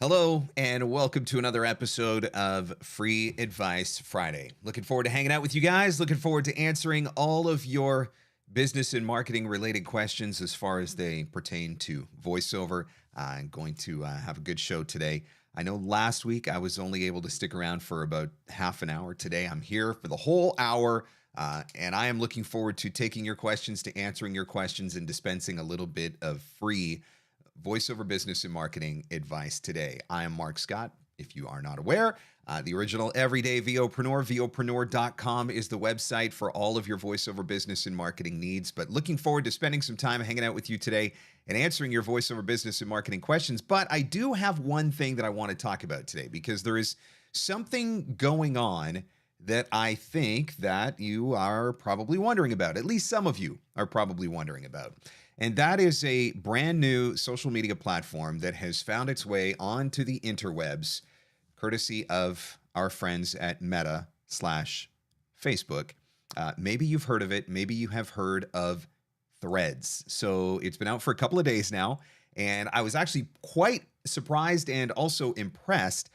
Hello, and welcome to another episode of Free Advice Friday. Looking forward to hanging out with you guys. Looking forward to answering all of your business and marketing related questions as far as they pertain to voiceover. I'm going to have a good show today. I know last week I was only able to stick around for about half an hour. Today I'm here for the whole hour, and I am looking forward to taking your questions, to answering your questions, and dispensing a little bit of free voiceover business and marketing advice today. I am Marc Scott. If you are not aware, the original everyday VOpreneur, VOpreneur.com is the website for all of your voiceover business and marketing needs. But looking forward to spending some time hanging out with you today and answering your voiceover business and marketing questions. But I do have one thing that I want to talk about today because there is something going on that I think that you are probably wondering about. At least some of you are probably wondering about. And that is a brand new social media platform that has found its way onto the interwebs, courtesy of our friends at Meta slash Facebook. Maybe you've heard of it. Maybe you have heard of Threads. So it's been out for a couple of days now, and I was actually quite surprised and also impressed.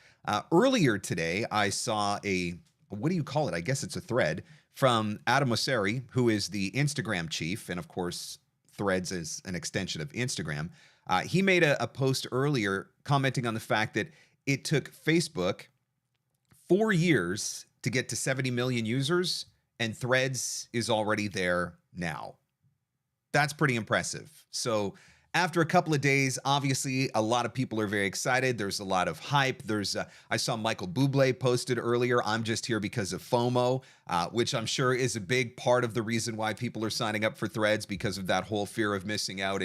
Earlier today, I saw what do you call it? I guess it's a thread from Adam Mosseri, who is the Instagram chief, and of course, Threads is an extension of Instagram. He made a post earlier commenting on the fact that it took Facebook 4 years to get to 70 million users, and Threads is already there now. That's pretty impressive. So after a couple of days, obviously, a lot of people are very excited. There's a lot of hype. I saw Michael Bublé posted earlier, "I'm just here because of FOMO," which I'm sure is a big part of the reason why people are signing up for Threads, because of that whole fear of missing out.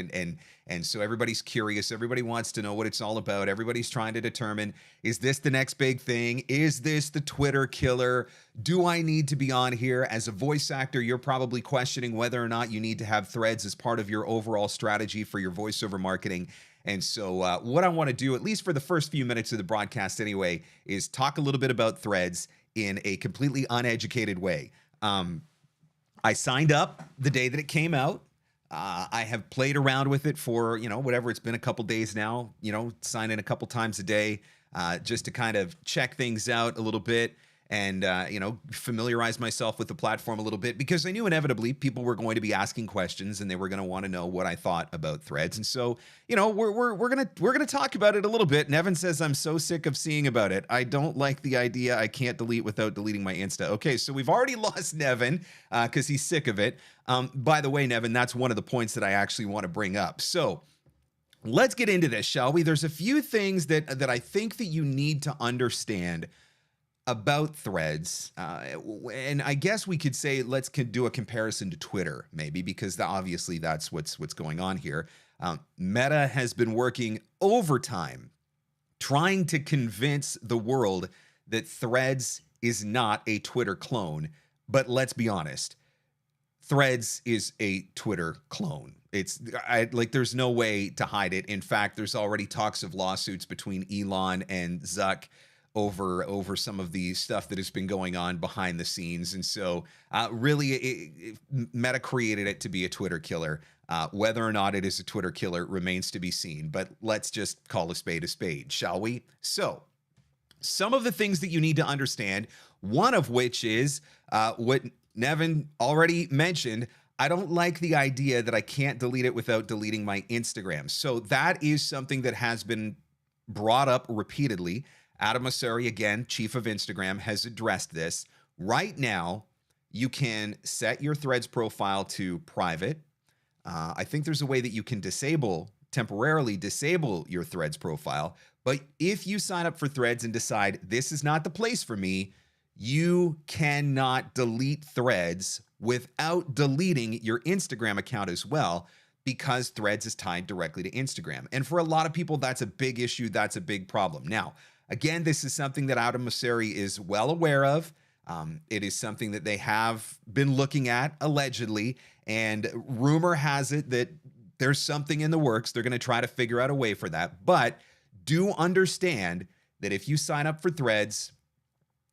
And so everybody's curious. Everybody wants to know what it's all about. Everybody's trying to determine, is this the next big thing? Is this the Twitter killer? Do I need to be on here? As a voice actor, you're probably questioning whether or not you need to have Threads as part of your overall strategy for your voiceover marketing. And so what I want to do, at least for the first few minutes of the broadcast anyway, is talk a little bit about Threads in a completely uneducated way. I signed up the day that it came out. I have played around with it for, whatever, it's been a couple days now, sign in a couple times a day, just to kind of check things out a little bit and, familiarize myself with the platform a little bit, because I knew inevitably people were going to be asking questions and they were going to want to know what I thought about Threads. And so, we're going to talk about it a little bit. Nevin says, "I'm so sick of seeing about it. I don't like the idea. I can't delete without deleting my Insta." Okay, so we've already lost Nevin because he's sick of it. By the way, Nevin, that's one of the points that I actually want to bring up. So let's get into this, shall we? There's a few things that I think that you need to understand about Threads, and I guess we could say let's do a comparison to Twitter, maybe, because obviously that's what's going on here. Meta has been working overtime trying to convince the world that Threads is not a Twitter clone. But let's be honest, Threads is a Twitter clone. There's no way to hide it. In fact, there's already talks of lawsuits between Elon and Zuck over some of the stuff that has been going on behind the scenes. And so really, Meta created it to be a Twitter killer. Whether or not it is a Twitter killer remains to be seen. But let's just call a spade, shall we? So some of the things that you need to understand, one of which is what Nevin already mentioned. I don't like the idea that I can't delete it without deleting my Instagram. So that is something that has been brought up repeatedly. Adam Mosseri, again, chief of Instagram, has addressed this. Right now, you can set your Threads profile to private. I think there's a way that you can temporarily disable your Threads profile. But if you sign up for Threads and decide this is not the place for me, you cannot delete Threads without deleting your Instagram account as well, because Threads is tied directly to Instagram. And for a lot of people, that's a big issue. That's a big problem. Now, again, this is something that Adam Mosseri is well aware of. It is something that they have been looking at, allegedly, and rumor has it that there's something in the works. They're going to try to figure out a way for that. But do understand that if you sign up for Threads,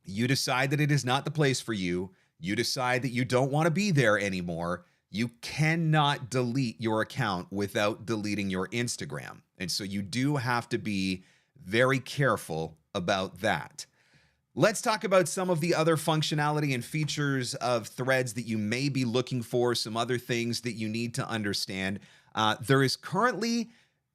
you decide that it is not the place for you, you decide that you don't want to be there anymore, you cannot delete your account without deleting your Instagram. And so you do have to be very careful about that. Let's talk about some of the other functionality and features of Threads that you may be looking for, some other things that you need to understand. There is currently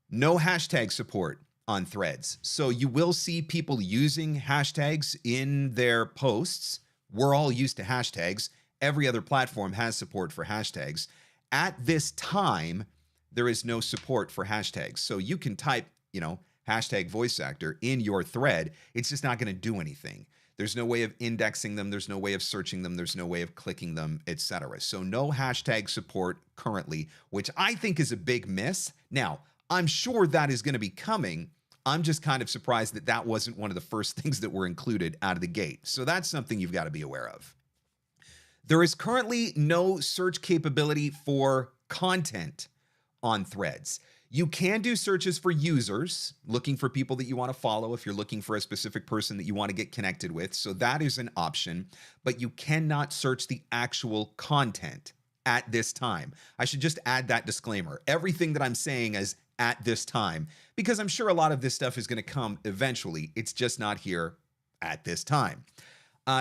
no hashtag support on Threads. So you will see people using hashtags in their posts. We're all used to hashtags. Every other platform has support for hashtags. At this time, there is no support for hashtags. So you can type, hashtag voice actor in your thread. It's just not going to do anything. There's no way of indexing them. There's no way of searching them. There's no way of clicking them, etc. So no hashtag support currently, which I think is a big miss. Now, I'm sure that is going to be coming. I'm just kind of surprised that that wasn't one of the first things that were included out of the gate. So that's something you've got to be aware of. There is currently no search capability for content on Threads. You can do searches for users, looking for people that you want to follow if you're looking for a specific person that you want to get connected with. So that is an option, but you cannot search the actual content at this time. I should just add that disclaimer. Everything that I'm saying is at this time, because I'm sure a lot of this stuff is going to come eventually. It's just not here at this time.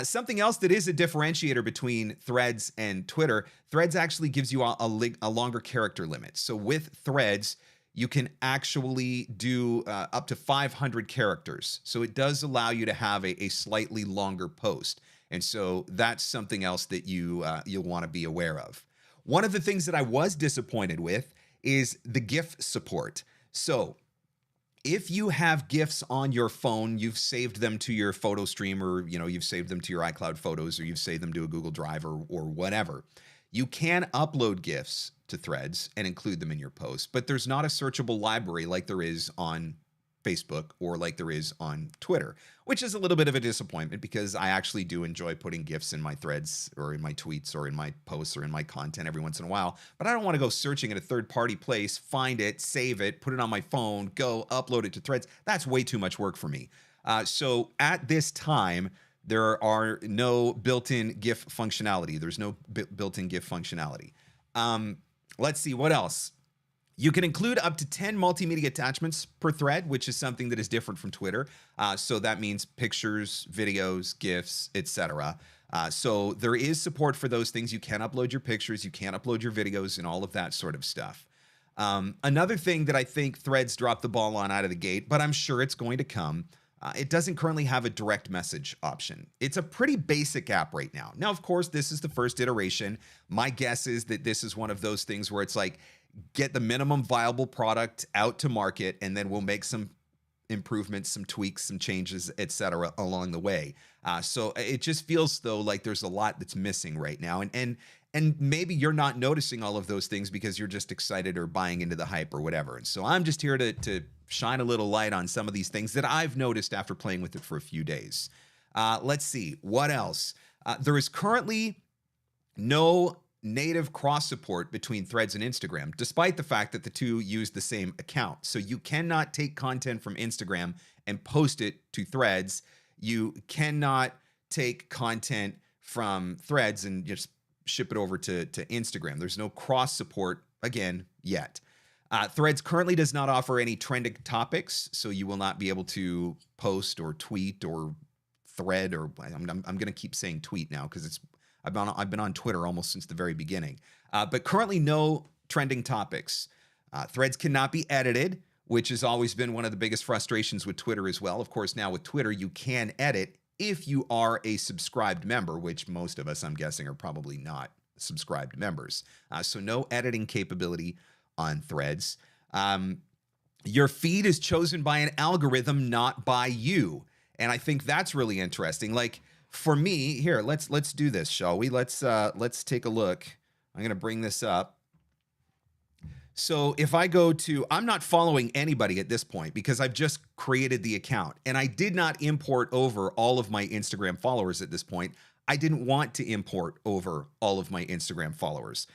Something else that is a differentiator between Threads and Twitter, Threads actually gives you a longer character limit. So with Threads, you can actually do up to 500 characters. So it does allow you to have a slightly longer post. And so that's something else that you'll want to be aware of. One of the things that I was disappointed with is the GIF support. So if you have GIFs on your phone, you've saved them to your photo stream, or you've saved them to your iCloud Photos, or you've saved them to a Google Drive or whatever, you can upload GIFs to Threads and include them in your posts, but there's not a searchable library like there is on Facebook or like there is on Twitter, which is a little bit of a disappointment because I actually do enjoy putting GIFs in my threads or in my tweets or in my posts or in my content every once in a while, but I don't want to go searching at a third-party place, find it, save it, put it on my phone, go upload it to Threads. That's way too much work for me. So at this time, there are no built-in GIF functionality. There's no built-in GIF functionality. Let's see, what else? You can include up to 10 multimedia attachments per thread, which is something that is different from Twitter. So that means pictures, videos, GIFs, etc. So there is support for those things. You can upload your pictures, you can upload your videos, and all of that sort of stuff. Another thing that I think Threads dropped the ball on out of the gate, but I'm sure it's going to come, it doesn't currently have a direct message option. It's a pretty basic app right now. Now, of course, this is the first iteration. My guess is that this is one of those things where it's like, get the minimum viable product out to market, and then we'll make some improvements, some tweaks, some changes, etc. along the way. So it just feels though like there's a lot that's missing right now. And maybe you're not noticing all of those things because you're just excited or buying into the hype or whatever. And so I'm just here to shine a little light on some of these things that I've noticed after playing with it for a few days. Let's see, what else? There is currently no native cross support between Threads and Instagram, despite the fact that the two use the same account. So you cannot take content from Instagram and post it to Threads. You cannot take content from Threads and just ship it over to Instagram. There's no cross support, again, yet. Threads currently does not offer any trending topics, so you will not be able to post or tweet or thread, or I'm going to keep saying tweet now because I've been on Twitter almost since the very beginning. But currently no trending topics. Threads cannot be edited, which has always been one of the biggest frustrations with Twitter as well. Of course, now with Twitter, you can edit if you are a subscribed member, which most of us, I'm guessing, are probably not subscribed members. So no editing capability on Threads. Your feed is chosen by an algorithm, not by you. And I think that's really interesting. Like, for me, here, let's do this, shall we? Let's take a look. I'm going to bring this up. So if I go to, I'm not following anybody at this point because I've just created the account, and I did not import over all of my Instagram followers at this point. I didn't want to import over all of my Instagram followers.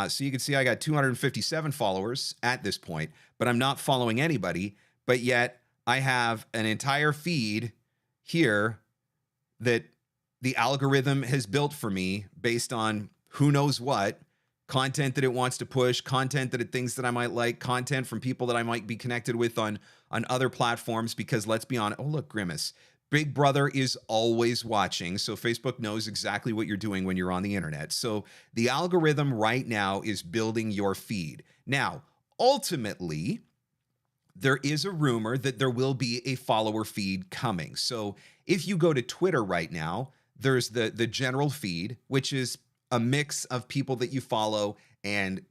So you can see I got 257 followers at this point, but I'm not following anybody, but yet I have an entire feed here that the algorithm has built for me based on who knows what, content that it wants to push, content that it thinks that I might like, content from people that I might be connected with on other platforms. Because let's be honest, oh look, Grimace. Big Brother is always watching, so Facebook knows exactly what you're doing when you're on the internet. So the algorithm right now is building your feed. Now, ultimately, there is a rumor that there will be a follower feed coming. So if you go to Twitter right now, there's the general feed, which is a mix of people that you follow and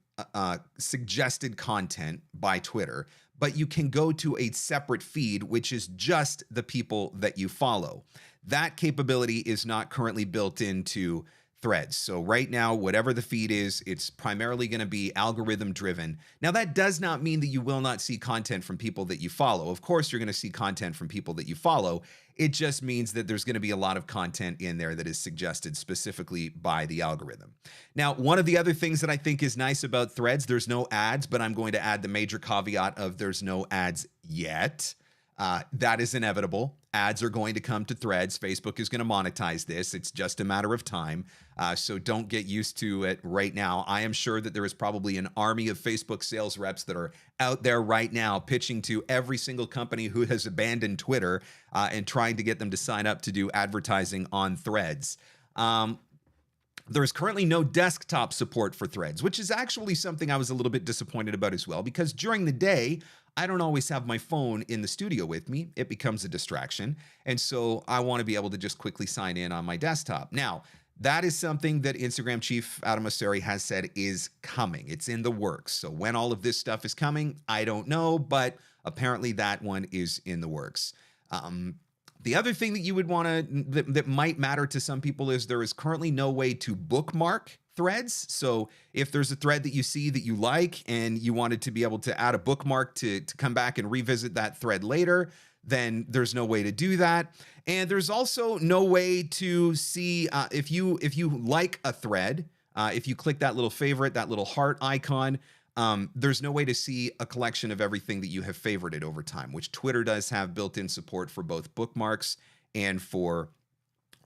suggested content by Twitter. But you can go to a separate feed, which is just the people that you follow. That capability is not currently built into Threads. So right now, whatever the feed is, it's primarily going to be algorithm driven. Now, that does not mean that you will not see content from people that you follow. Of course, you're going to see content from people that you follow. It just means that there's going to be a lot of content in there that is suggested specifically by the algorithm. Now, one of the other things that I think is nice about Threads, there's no ads, but I'm going to add the major caveat of there's no ads yet. That is inevitable. Ads are going to come to Threads. Facebook is going to monetize this. It's just a matter of time. So don't get used to it right now. I am sure that there is probably an army of Facebook sales reps that are out there right now pitching to every single company who has abandoned Twitter and trying to get them to sign up to do advertising on Threads. There is currently no desktop support for Threads, which is actually something I was a little bit disappointed about as well, because during the day, I don't always have my phone in the studio with me. It becomes a distraction. And so I want to be able to just quickly sign in on my desktop. Now, that is something that Instagram chief Adam Mosseri has said is coming. It's in the works. So when all of this stuff is coming, I don't know, but apparently that one is in the works. The other thing that you would want to, that might matter to some people, is there is currently no way to bookmark Threads. So if there's a thread that you see that you like and you wanted to be able to add a bookmark to come back and revisit that thread later, then there's no way to do that. And there's also no way to see if you like a thread, if you click that little favorite, that little heart icon, there's no way to see a collection of everything that you have favorited over time, which Twitter does have built-in support for both bookmarks and for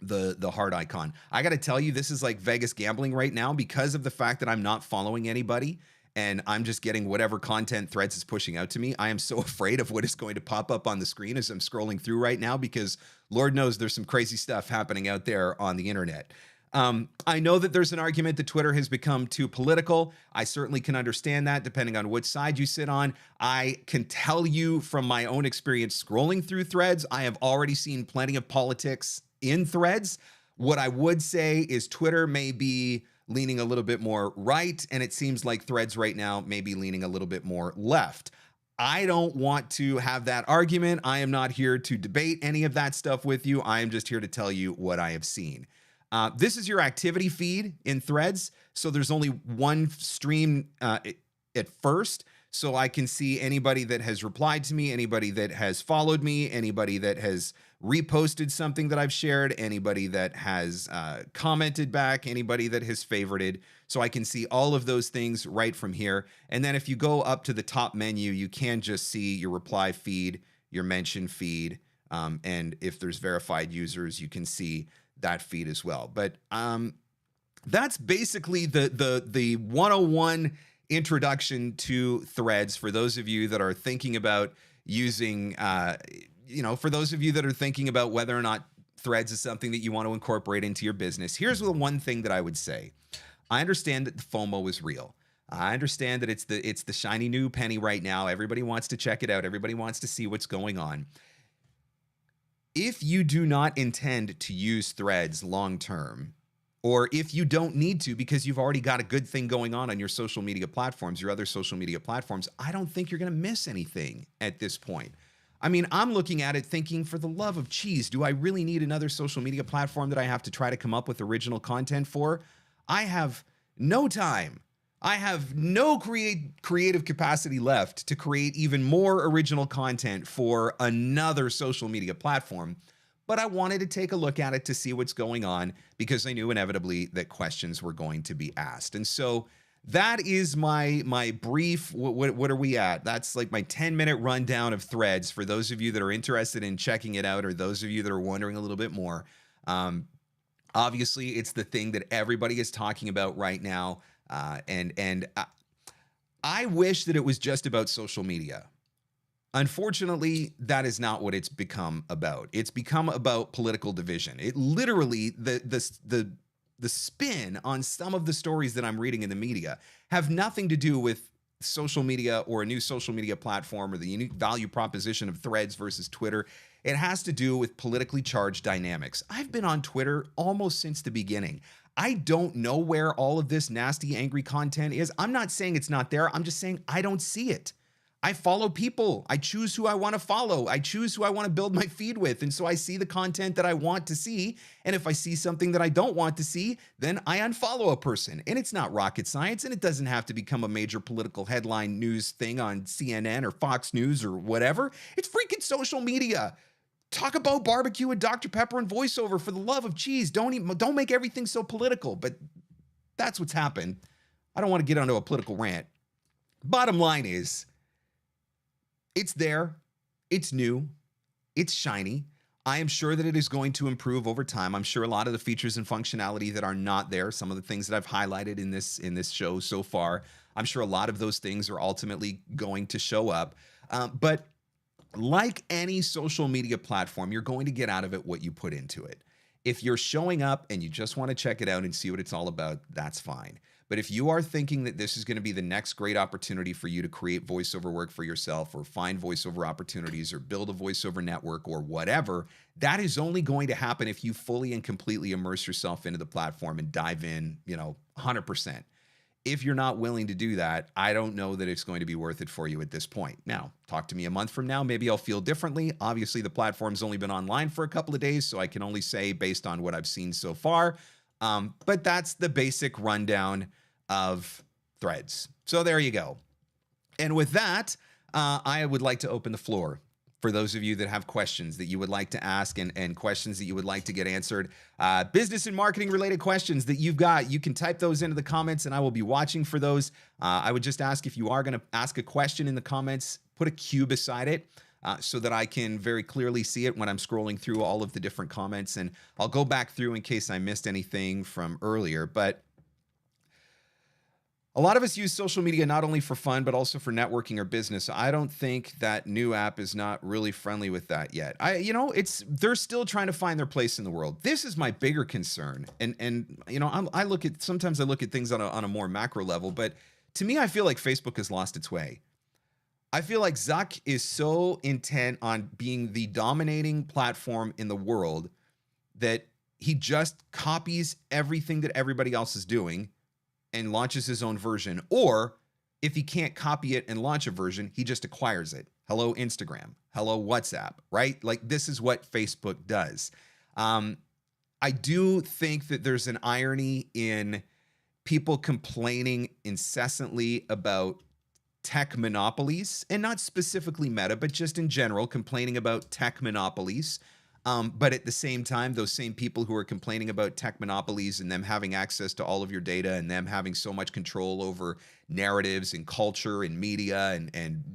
the heart icon. I got to tell you, this is like Vegas gambling right now because of the fact that I'm not following anybody and I'm just getting whatever content Threads is pushing out to me. I am so afraid of what is going to pop up on the screen as I'm scrolling through right now, because Lord knows there's some crazy stuff happening out there on the internet. I know that there's an argument that Twitter has become too political. I certainly can understand that depending on which side you sit on. I can tell you from my own experience scrolling through Threads, I have already seen plenty of politics in Threads. What I would say is Twitter may be leaning a little bit more right, and it seems like Threads right now may be leaning a little bit more left. I don't want to have that argument. I am not here to debate any of that stuff with you. I am just here to tell you what I have seen. This is your activity feed in Threads. So there's only one stream at first. So I can see anybody that has replied to me, anybody that has followed me, anybody that has reposted something that I've shared, anybody that has commented back, anybody that has favorited. So I can see all of those things right from here. And then if you go up to the top menu, you can just see your reply feed, your mention feed. And if there's verified users, you can see that feed as well. But that's basically the 101 introduction to Threads for those of you that are thinking about using, for those of you that are thinking about whether or not Threads is something that you want to incorporate into your business. Here's the one thing that I would say. I understand that the FOMO is real. I understand that it's the shiny new penny right now. Everybody wants to check it out. Everybody wants to see what's going on. If you do not intend to use Threads long term, or if you don't need to because you've already got a good thing going on your social media platforms, your other social media platforms, I don't think you're going to miss anything at this point. I mean, I'm looking at it thinking, for the love of cheese, do I really need another social media platform that I have to try to come up with original content for? I have no time. I have no creative capacity left to create even more original content for another social media platform. But I wanted to take a look at it to see what's going on because I knew inevitably that questions were going to be asked. And so that is my brief, what are we at? That's like my 10-minute rundown of Threads for those of you that are interested in checking it out, or those of you that are wondering a little bit more. Obviously, it's the thing that everybody is talking about right now. And I wish that it was just about social media. Unfortunately, that is not what it's become about. It's become about political division. It literally, the spin on some of the stories that I'm reading in the media have nothing to do with social media or a new social media platform or the unique value proposition of Threads versus Twitter. It has to do with politically charged dynamics. I've been on Twitter almost since the beginning. I don't know where all of this nasty, angry content is. I'm not saying it's not there. I'm just saying I don't see it. I follow people. I choose who I want to follow. I choose who I want to build my feed with. And so I see the content that I want to see. And if I see something that I don't want to see, then I unfollow a person. And it's not rocket science. And it doesn't have to become a major political headline news thing on CNN or Fox News or whatever. It's freaking social media. Talk about barbecue with Dr. Pepper and voiceover, for the love of cheese. Don't make everything so political. But that's what's happened. I don't want to get onto a political rant. Bottom line is, it's there, it's new, it's shiny. I am sure that it is going to improve over time. I'm sure a lot of the features and functionality that are not there, some of the things that I've highlighted in this show so far, I'm sure a lot of those things are ultimately going to show up. But like any social media platform, you're going to get out of it what you put into it. If you're showing up and you just want to check it out and see what it's all about, that's fine. But if you are thinking that this is going to be the next great opportunity for you to create voiceover work for yourself or find voiceover opportunities or build a voiceover network or whatever, that is only going to happen if you fully and completely immerse yourself into the platform and dive in, 100%. If you're not willing to do that, I don't know that it's going to be worth it for you at this point. Now, talk to me a month from now. Maybe I'll feel differently. Obviously, the platform's only been online for a couple of days, so I can only say based on what I've seen so far. But that's the basic rundown of Threads. So there you go. And with that, I would like to open the floor for those of you that have questions that you would like to ask and questions that you would like to get answered. Business and marketing related questions that you've got, you can type those into the comments and I will be watching for those. I would just ask, if you are going to ask a question in the comments, put a Q beside it so that I can very clearly see it when I'm scrolling through all of the different comments. And I'll go back through in case I missed anything from earlier. But a lot of us use social media not only for fun, but also for networking or business. I don't think that new app is not really friendly with that yet. They're still trying to find their place in the world. This is my bigger concern. Sometimes I look at things on a more macro level, but to me, I feel like Facebook has lost its way. I feel like Zuck is so intent on being the dominating platform in the world that he just copies everything that everybody else is doing and launches his own version. Or if he can't copy it and launch a version, he just acquires it. Hello, Instagram. Hello, WhatsApp, right? Like, this is what Facebook does. I do think that there's an irony in people complaining incessantly about tech monopolies, and not specifically Meta, but just in general, complaining about tech monopolies. But at the same time, those same people who are complaining about tech monopolies and them having access to all of your data and them having so much control over narratives and culture and media and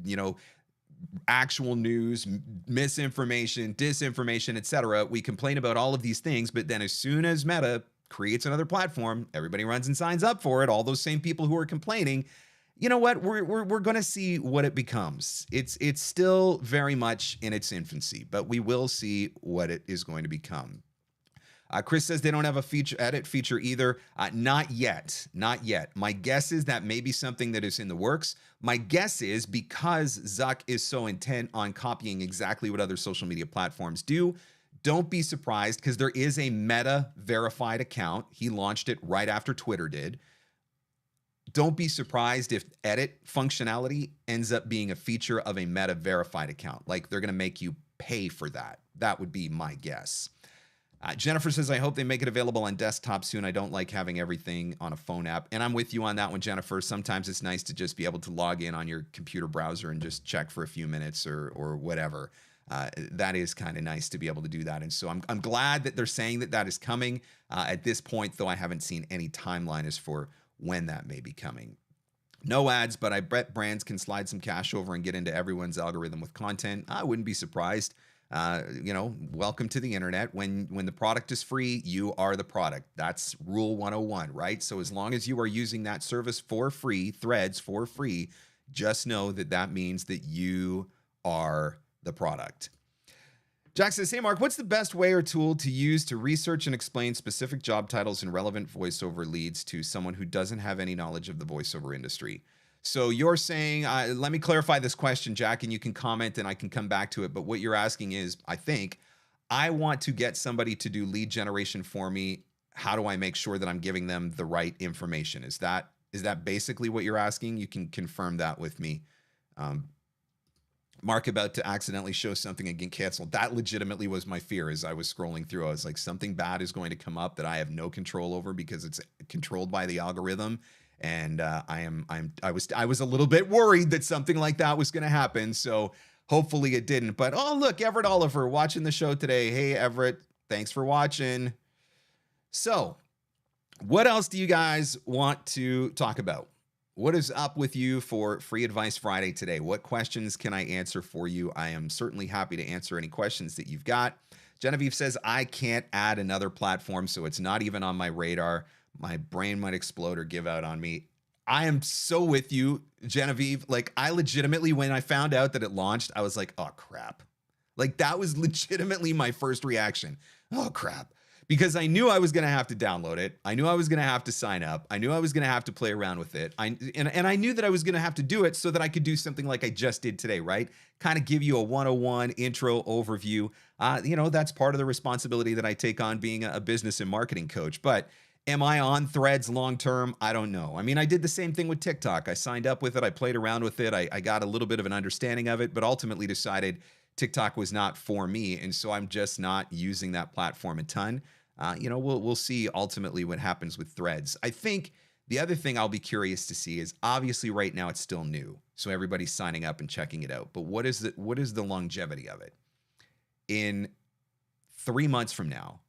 actual news, misinformation, disinformation, etc. We complain about all of these things, but then as soon as Meta creates another platform, everybody runs and signs up for it. All those same people who are complaining, you know what? We're going to see what it becomes. It's still very much in its infancy, but we will see what it is going to become. Chris says they don't have a edit feature either. Not yet. My guess is that may be something that is in the works. My guess is because Zuck is so intent on copying exactly what other social media platforms do, don't be surprised, because there is a Meta verified account. He launched it right after Twitter did. Don't be surprised if edit functionality ends up being a feature of a Meta verified account. Like, they're going to make you pay for that. That would be my guess. Jennifer says, I hope they make it available on desktop soon. I don't like having everything on a phone app. And I'm with you on that one, Jennifer. Sometimes it's nice to just be able to log in on your computer browser and just check for a few minutes or whatever. That is kind of nice to be able to do that. And so I'm glad that they're saying that is coming. At this point, though, I haven't seen any timeline as for when that may be coming. No ads, but I bet brands can slide some cash over and get into everyone's algorithm with content. I wouldn't be surprised. Welcome to the internet. When the product is free, you are the product. That's rule 101, right? So as long as you are using that service for free, Threads for free, just know that that means that you are the product. Jack says, hey, Mark, what's the best way or tool to use to research and explain specific job titles and relevant voiceover leads to someone who doesn't have any knowledge of the voiceover industry? So you're saying, let me clarify this question, Jack, and you can comment and I can come back to it. But what you're asking is, I think, I want to get somebody to do lead generation for me. How do I make sure that I'm giving them the right information? Is that basically what you're asking? You can confirm that with me. Mark about to accidentally show something and get canceled. That legitimately was my fear as I was scrolling through. I was like, something bad is going to come up that I have no control over because it's controlled by the algorithm. And I was a little bit worried that something like that was going to happen. So hopefully it didn't. But oh, look, Everett Oliver watching the show today. Hey, Everett, thanks for watching. So what else do you guys want to talk about? What is up with you for Free Advice Friday today? What questions can I answer for you? I am certainly happy to answer any questions that you've got. Genevieve says, I can't add another platform, so it's not even on my radar. My brain might explode or give out on me. I am so with you, Genevieve. Like, I legitimately, when I found out that it launched, I was like, oh, crap. Like, that was legitimately my first reaction. Oh, crap. Because I knew I was going to have to download it. I knew I was going to have to sign up. I knew I was going to have to play around with it. And I knew that I was going to have to do it so that I could do something like I just did today, right? Kind of give you a 101 intro overview. That's part of the responsibility that I take on being a business and marketing coach. But am I on Threads long term? I don't know. I mean, I did the same thing with TikTok. I signed up with it. I played around with it. I got a little bit of an understanding of it, but ultimately decided TikTok was not for me. And so I'm just not using that platform a ton. We'll see ultimately what happens with Threads. I think the other thing I'll be curious to see is obviously right now it's still new. So everybody's signing up and checking it out. But what is the longevity of it? In 3 months from now,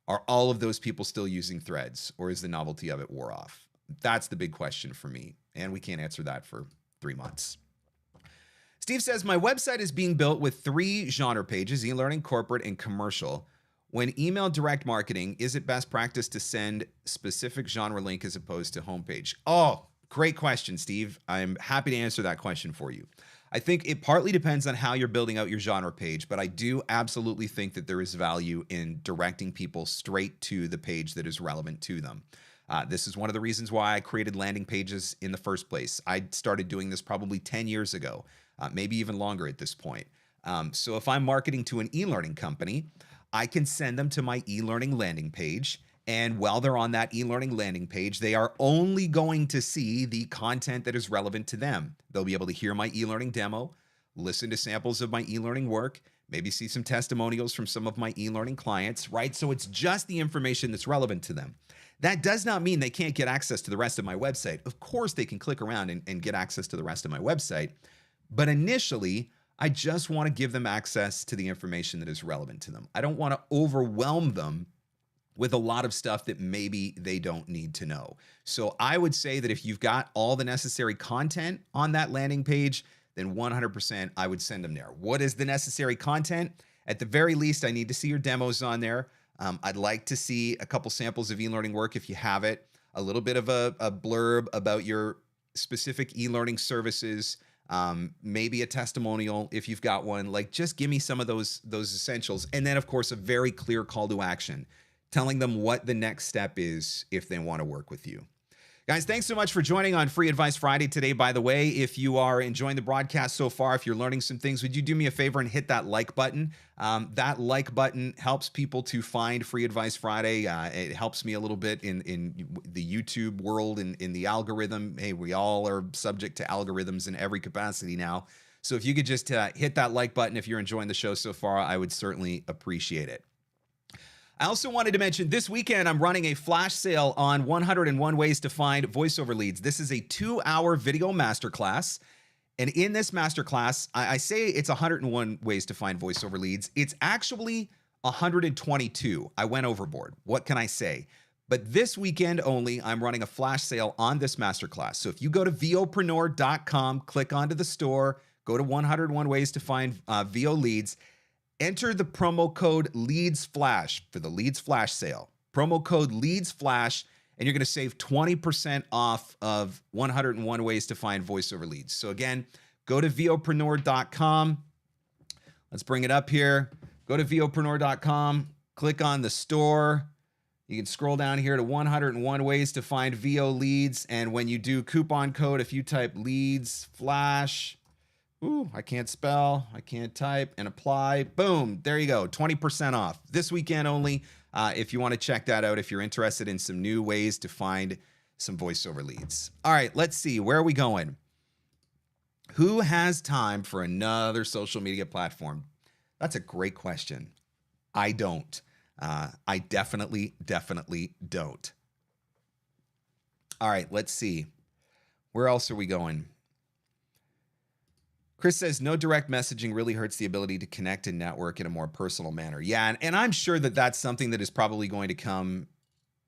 are all of those people still using Threads, or is the novelty of it wore off? That's the big question for me. And we can't answer that for 3 months. Steve says, my website is being built with 3 genre pages, e-learning, corporate, and commercial. When email direct marketing, is it best practice to send specific genre link as opposed to homepage? Oh, great question, Steve. I'm happy to answer that question for you. I think it partly depends on how you're building out your genre page, but I do absolutely think that there is value in directing people straight to the page that is relevant to them. This is one of the reasons why I created landing pages in the first place. I started doing this probably 10 years ago, maybe even longer at this point. So if I'm marketing to an e-learning company, I can send them to my e-learning landing page. And while they're on that e-learning landing page, they are only going to see the content that is relevant to them. They'll be able to hear my e-learning demo, listen to samples of my e-learning work, maybe see some testimonials from some of my e-learning clients, right? So it's just the information that's relevant to them. That does not mean they can't get access to the rest of my website. Of course, they can click around and get access to the rest of my website. But initially, I just want to give them access to the information that is relevant to them. I don't want to overwhelm them with a lot of stuff that maybe they don't need to know. So I would say that if you've got all the necessary content on that landing page, then 100% I would send them there. What is the necessary content? At the very least, I need to see your demos on there. I'd like to see a couple samples of e-learning work if you have it, a little bit of a blurb about your specific e-learning services, maybe a testimonial if you've got one. Like, just give me some of those essentials. And then, of course, a very clear call to action, telling them what the next step is if they want to work with you. Guys, thanks so much for joining on Free Advice Friday today. By the way, if you are enjoying the broadcast so far, if you're learning some things, would you do me a favor and hit that like button? That like button helps people to find Free Advice Friday. It helps me a little bit in the YouTube world, in the algorithm. Hey, we all are subject to algorithms in every capacity now. So if you could just hit that like button if you're enjoying the show so far, I would certainly appreciate it. I also wanted to mention this weekend, I'm running a flash sale on 101 ways to find voiceover leads. This is a 2-hour video masterclass. And in this masterclass, I say it's 101 ways to find voiceover leads. It's actually 122. I went overboard. What can I say? But this weekend only, I'm running a flash sale on this masterclass. So if you go to VOpreneur.com, click onto the store, go to 101 ways to find VO leads, enter the promo code LEADSFlash for the Leads Flash sale. Promo code LEADSFlash, and you're going to save 20% off of 101 ways to find voiceover leads. So again, go to VOpreneur.com. Let's bring it up here. Go to VOpreneur.com, click on the store. You can scroll down here to 101 ways to find VO leads. And when you do coupon code, if you type leads flash, I can't spell, I can't type, and apply, boom, there you go, 20% off. This weekend only, if you want to check that out, if you're interested in some new ways to find some voiceover leads. All right, let's see, where are we going? Who has time for another social media platform? That's a great question. I don't. I definitely don't. All right, let's see. Where else are we going? Chris says, no direct messaging really hurts the ability to connect and network in a more personal manner. Yeah, and I'm sure that that's something that is probably going to come.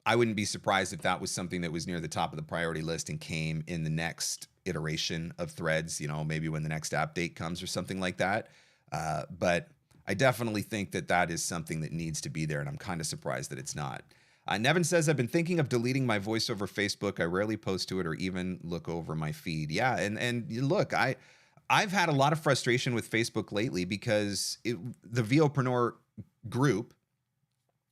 I wouldn't be surprised if that was something that was near the top of the priority list and came in the next iteration of Threads, maybe when the next update comes or something like that. But I definitely think that that is something that needs to be there, and I'm kind of surprised that it's not. Nevin says, I've been thinking of deleting my voice over Facebook. I rarely post to it or even look over my feed. Yeah, and look, I've had a lot of frustration with Facebook lately because the VOpreneur group,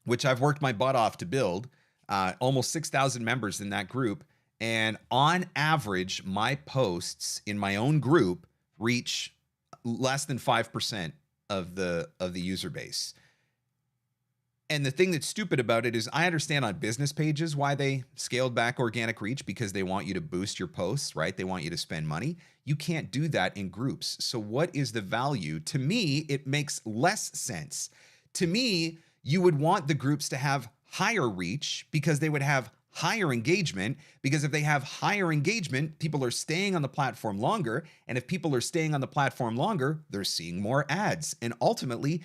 which I've worked my butt off to build, almost 6,000 members in that group, and on average, my posts in my own group reach less than 5% of the user base. And the thing that's stupid about it is I understand on business pages why they scaled back organic reach, because they want you to boost your posts, right? They want you to spend money. You can't do that in groups. So what is the value? To me, it makes less sense. To me, you would want the groups to have higher reach because they would have higher engagement, because if they have higher engagement, people are staying on the platform longer. And if people are staying on the platform longer, they're seeing more ads. And ultimately,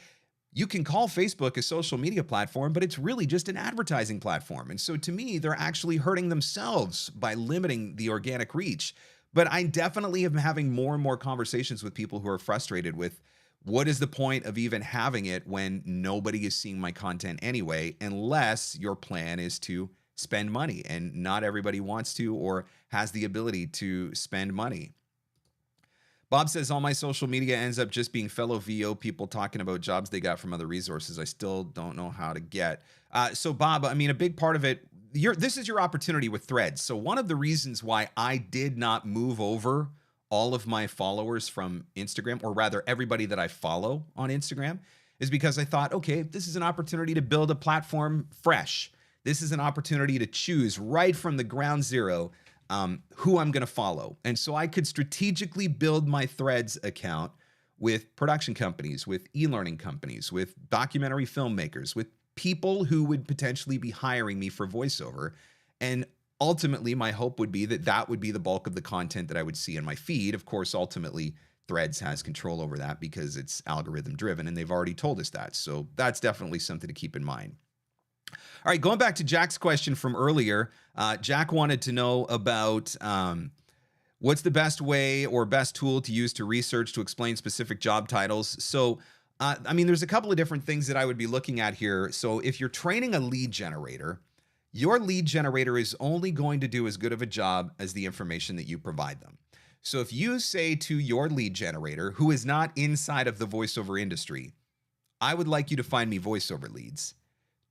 you can call Facebook a social media platform, but it's really just an advertising platform. And so to me, they're actually hurting themselves by limiting the organic reach. But I definitely am having more and more conversations with people who are frustrated with what is the point of even having it when nobody is seeing my content anyway, unless your plan is to spend money, and not everybody wants to or has the ability to spend money. Bob says, all my social media ends up just being fellow VO people talking about jobs they got from other resources I still don't know how to get. So Bob, I mean, a big part of it, this is your opportunity with Threads. So one of the reasons why I did not move over all of my followers from Instagram, or rather everybody that I follow on Instagram, is because I thought, okay, this is an opportunity to build a platform fresh. This is an opportunity to choose right from the ground zero who I'm going to follow. And so I could strategically build my Threads account with production companies, with e-learning companies, with documentary filmmakers, with people who would potentially be hiring me for voiceover. And ultimately, my hope would be that that would be the bulk of the content that I would see in my feed. Of course, ultimately, Threads has control over that because it's algorithm driven, and they've already told us that. So that's definitely something to keep in mind. All right, going back to Jack's question from earlier, Jack wanted to know about what's the best way or best tool to use to research to explain specific job titles. So, I mean, there's a couple of different things that I would be looking at here. So if you're training a lead generator, your lead generator is only going to do as good of a job as the information that you provide them. So if you say to your lead generator, who is not inside of the voiceover industry, I would like you to find me voiceover leads.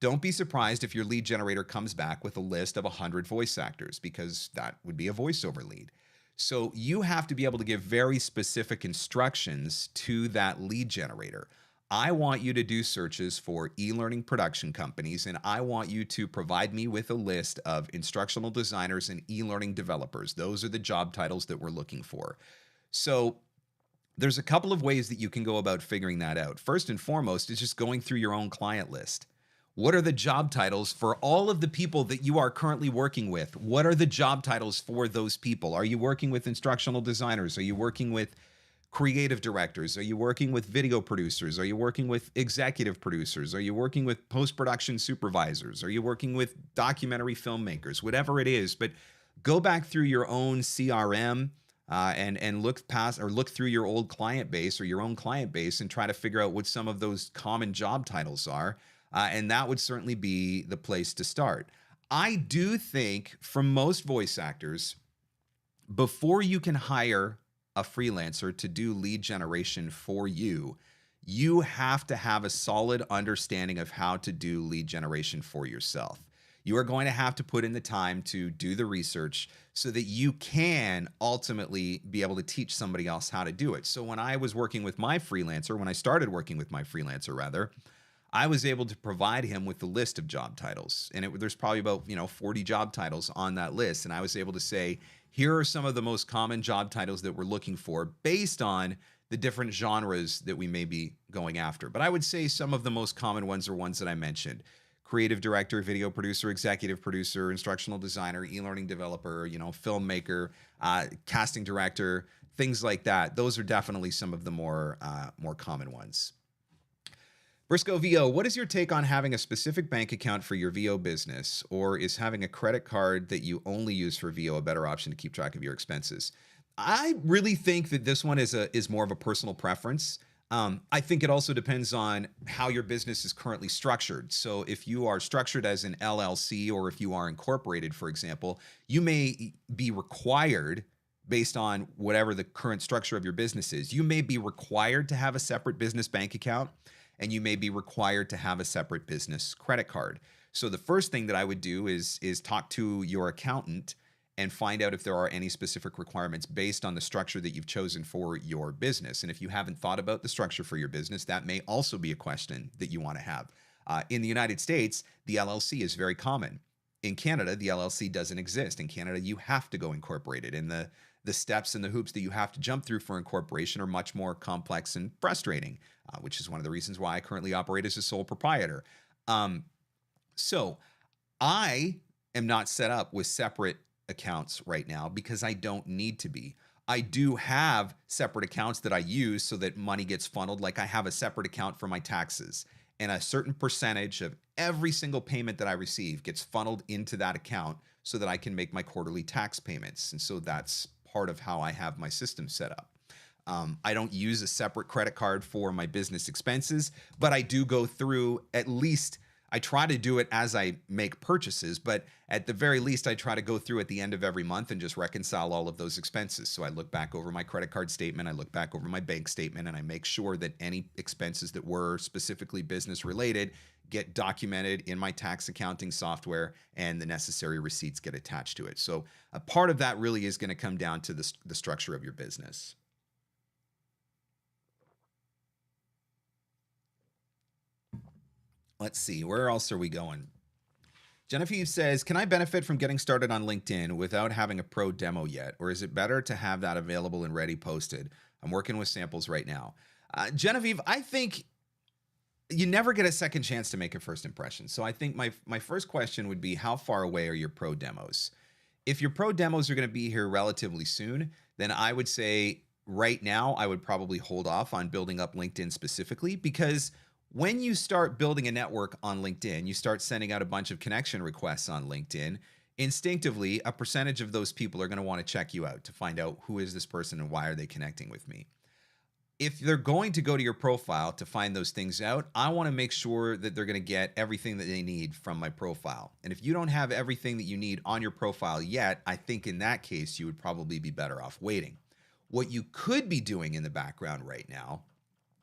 Don't be surprised if your lead generator comes back with a list of 100 voice actors, because that would be a voiceover lead. So you have to be able to give very specific instructions to that lead generator. I want you to do searches for e-learning production companies, and I want you to provide me with a list of instructional designers and e-learning developers. Those are the job titles that we're looking for. So there's a couple of ways that you can go about figuring that out. First and foremost is just going through your own client list. What are the job titles for all of the people that you are currently working with? What are the job titles for those people? Are you working with instructional designers? Are you working with Creative directors? Are you working with video producers? Are you working with executive producers? Are you working with post-production supervisors? Are you working with documentary filmmakers? Whatever it is, but go back through your own CRM and look past or look through your old client base or your own client base and try to figure out what some of those common job titles are. And that would certainly be the place to start. I do think for most voice actors, before you can hire a freelancer to do lead generation for you, you have to have a solid understanding of how to do lead generation for yourself. You are going to have to put in the time to do the research so that you can ultimately be able to teach somebody else how to do it. So when I was working with my freelancer, when I started working with my freelancer rather, I was able to provide him with the list of job titles. And there's probably about 40 job titles on that list. And I was able to say, here are some of the most common job titles that we're looking for based on the different genres that we may be going after. But I would say some of the most common ones are ones that I mentioned: creative director, video producer, executive producer, instructional designer, e-learning developer, filmmaker, casting director, things like that. Those are definitely some of the more common ones. Briscoe VO, what is your take on having a specific bank account for your VO business, or is having a credit card that you only use for VO a better option to keep track of your expenses? I really think that this one is more of a personal preference. I think it also depends on how your business is currently structured. So if you are structured as an LLC or if you are incorporated, for example, you may be required, based on whatever the current structure of your business is, you may be required to have a separate business bank account, and you may be required to have a separate business credit card. So the first thing that I would do is talk to your accountant and find out if there are any specific requirements based on the structure that you've chosen for your business. And if you haven't thought about the structure for your business, that may also be a question that you want to have. In the United States, the LLC is very common. In Canada, the LLC doesn't exist. In Canada, you have to go incorporated, and the steps and the hoops that you have to jump through for incorporation are much more complex and frustrating, which is one of the reasons why I currently operate as a sole proprietor. So I am not set up with separate accounts right now because I don't need to be. I do have separate accounts that I use so that money gets funneled. Like I have a separate account for my taxes, and a certain percentage of every single payment that I receive gets funneled into that account so that I can make my quarterly tax payments. And so that's part of how I have my system set up. I don't use a separate credit card for my business expenses, but I do go through, at least I try to do it as I make purchases, but at the very least, I try to go through at the end of every month and just reconcile all of those expenses. So I look back over my credit card statement, I look back over my bank statement, and I make sure that any expenses that were specifically business related get documented in my tax accounting software, and the necessary receipts get attached to it. So a part of that really is going to come down to the structure of your business. Let's see, where else are we going? Genevieve says, can I benefit from getting started on LinkedIn without having a pro demo yet? Or is it better to have that available and ready posted? I'm working with samples right now. Genevieve, I think you never get a second chance to make a first impression. So I think my first question would be, how far away are your pro demos? If your pro demos are going to be here relatively soon, then I would say right now, I would probably hold off on building up LinkedIn specifically, because when you start building a network on LinkedIn, you start sending out a bunch of connection requests on LinkedIn, instinctively, a percentage of those people are going to want to check you out to find out who is this person and why are they connecting with me. If they're going to go to your profile to find those things out, I want to make sure that they're going to get everything that they need from my profile. And if you don't have everything that you need on your profile yet, I think in that case, you would probably be better off waiting. What you could be doing in the background right now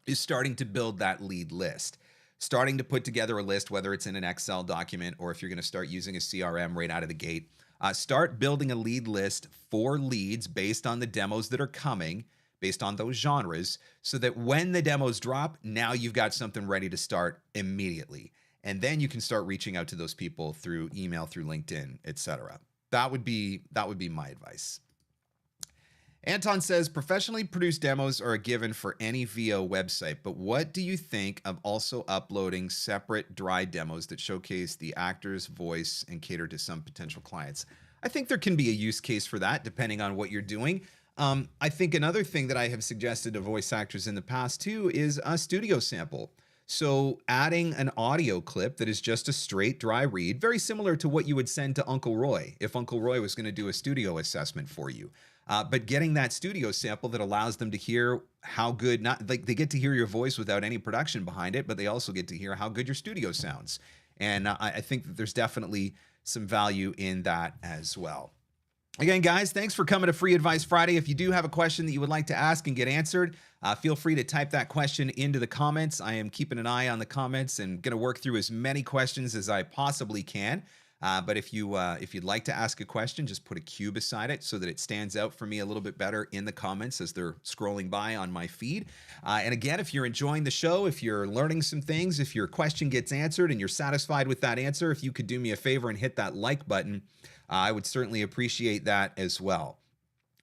is starting to build that lead list, starting to put together a list, whether it's in an Excel document or if you're going to start using a CRM right out of the gate. Start building a lead list for leads based on the demos that are coming, based on those genres, so that when the demos drop, now you've got something ready to start immediately. And then you can start reaching out to those people through email, through LinkedIn, etc. That would be my advice. Anton says, professionally produced demos are a given for any VO website, but what do you think of also uploading separate dry demos that showcase the actor's voice and cater to some potential clients? I think there can be a use case for that depending on what you're doing. I think another thing that I have suggested to voice actors in the past too is a studio sample. So adding an audio clip that is just a straight dry read, very similar to what you would send to Uncle Roy if Uncle Roy was going to do a studio assessment for you. But getting that studio sample that allows them to hear how good, not like they get to hear your voice without any production behind it, but they also get to hear how good your studio sounds. And I think that there's definitely some value in that as well. Again, guys, thanks for coming to Free Advice Friday. If you do have a question that you would like to ask and get answered, feel free to type that question into the comments. I am keeping an eye on the comments and going to work through as many questions as I possibly can. But if you'd like to ask a question, just put a Q beside it so that it stands out for me a little bit better in the comments as they're scrolling by on my feed. And again, if you're enjoying the show, if you're learning some things, if your question gets answered and you're satisfied with that answer, if you could do me a favor and hit that like button, I would certainly appreciate that as well.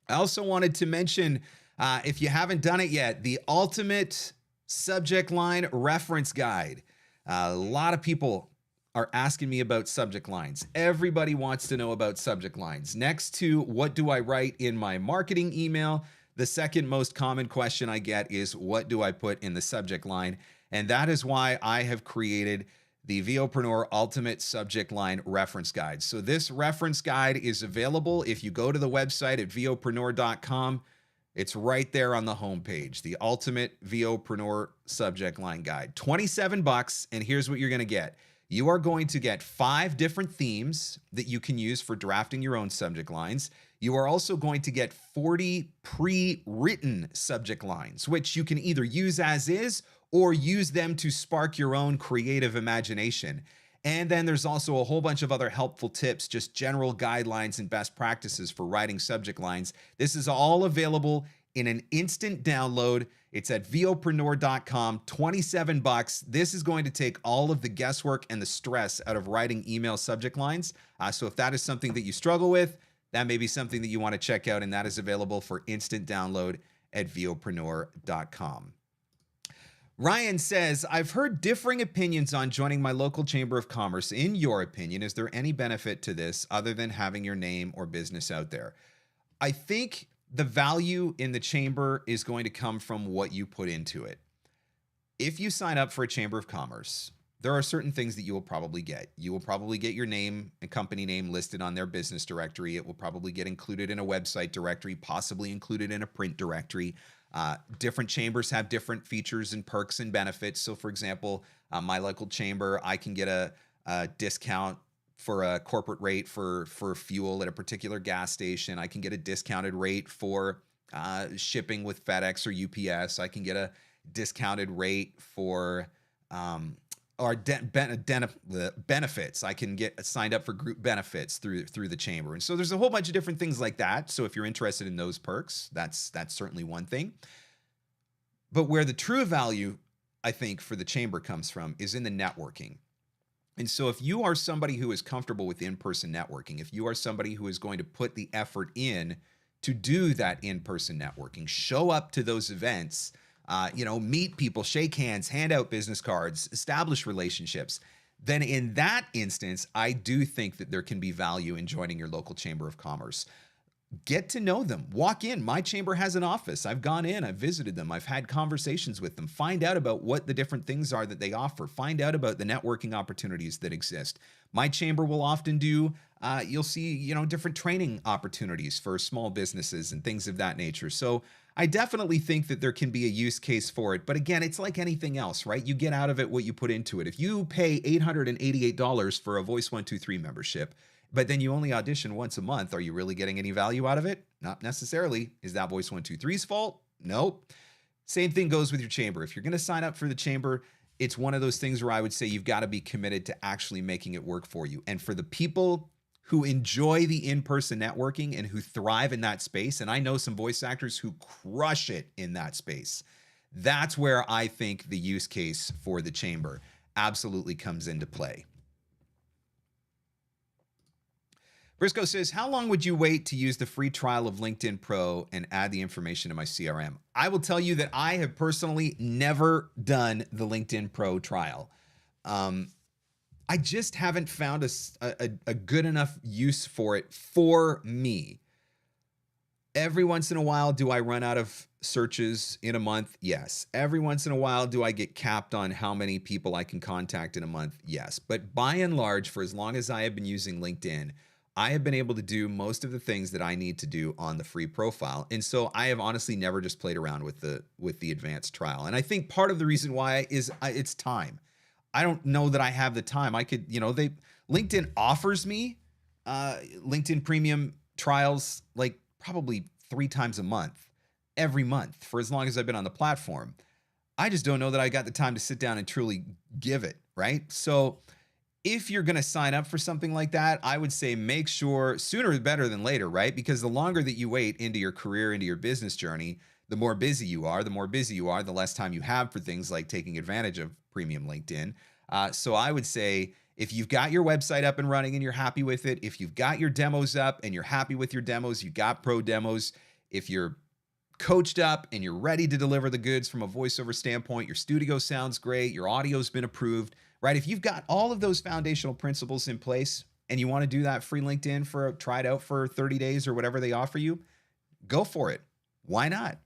I also wanted to mention, if you haven't done it yet, the Ultimate Subject Line Reference Guide. A lot of people are asking me about subject lines. Everybody wants to know about subject lines. Next to what do I write in my marketing email, the second most common question I get is what do I put in the subject line? And that is why I have created the VOpreneur Ultimate Subject Line Reference Guide. So this reference guide is available if you go to the website at VOpreneur.com. It's right there on the homepage, the Ultimate VOpreneur Subject Line Guide. $27, and here's what you're gonna get. You are going to get 5 different themes that you can use for drafting your own subject lines. You are also going to get 40 pre-written subject lines, which you can either use as is or use them to spark your own creative imagination. And then there's also a whole bunch of other helpful tips, just general guidelines and best practices for writing subject lines. This is all available in an instant download. It's at VOpreneur.com, $27. This is going to take all of the guesswork and the stress out of writing email subject lines. So if that is something that you struggle with, that may be something that you want to check out, and that is available for instant download at VOpreneur.com. Ryan says, I've heard differing opinions on joining my local chamber of commerce. In your opinion, is there any benefit to this other than having your name or business out there? I think the value in the chamber is going to come from what you put into it. If you sign up for a chamber of commerce, there are certain things that you will probably get. You will probably get your name and company name listed on their business directory. It will probably get included in a website directory, possibly included in a print directory. Different chambers have different features and perks and benefits. So for example, my local chamber, I can get a discount for a corporate rate for fuel at a particular gas station. I can get a discounted rate for shipping with FedEx or UPS. I can get a discounted rate for benefits. I can get signed up for group benefits through the chamber. And so there's a whole bunch of different things like that. So if you're interested in those perks, that's certainly one thing. But where the true value, I think, for the chamber comes from is in the networking. And so if you are somebody who is comfortable with in-person networking, if you are somebody who is going to put the effort in to do that in-person networking, show up to those events, meet people, shake hands, hand out business cards, establish relationships, then in that instance, I do think that there can be value in joining your local chamber of commerce. Get to know them. Walk in. My chamber has an office. I've gone in. I've visited them. I've had conversations with them. Find out about what the different things are that they offer. Find out about the networking opportunities that exist. My chamber will often do, you'll see, different training opportunities for small businesses and things of that nature. So I definitely think that there can be a use case for it. But again, it's like anything else, right? You get out of it what you put into it. If you pay $888 for a Voice 123 membership, but then you only audition once a month, are you really getting any value out of it? Not necessarily. Is that Voice 123's fault? Nope. Same thing goes with your chamber. If you're going to sign up for the chamber, it's one of those things where I would say you've got to be committed to actually making it work for you. And for the people who enjoy the in-person networking and who thrive in that space, and I know some voice actors who crush it in that space, that's where I think the use case for the chamber absolutely comes into play. Briscoe says, how long would you wait to use the free trial of LinkedIn Pro and add the information to my CRM? I will tell you that I have personally never done the LinkedIn Pro trial. I just haven't found a good enough use for it for me. Every once in a while, do I run out of searches in a month? Yes. Every once in a while, do I get capped on how many people I can contact in a month? Yes. But by and large, for as long as I have been using LinkedIn, I have been able to do most of the things that I need to do on the free profile. And so I have honestly never just played around with the advanced trial. And I think part of the reason why is it's time. I don't know that I have the time. I could, LinkedIn offers me LinkedIn premium trials like probably 3 times a month, every month for as long as I've been on the platform. I just don't know that I got the time to sit down and truly give it, right? So if you're going to sign up for something like that, I would say make sure sooner better than later, right? Because the longer that you wait into your career, into your business journey, the more busy you are. The more busy you are, the less time you have for things like taking advantage of premium LinkedIn. So I would say if you've got your website up and running and you're happy with it, if you've got your demos up and you're happy with your demos, you got pro demos, if you're coached up and you're ready to deliver the goods from a voiceover standpoint, your studio sounds great, your audio's been approved, right? If you've got all of those foundational principles in place and you want to do that free LinkedIn try it out for 30 days or whatever they offer you, go for it. Why not?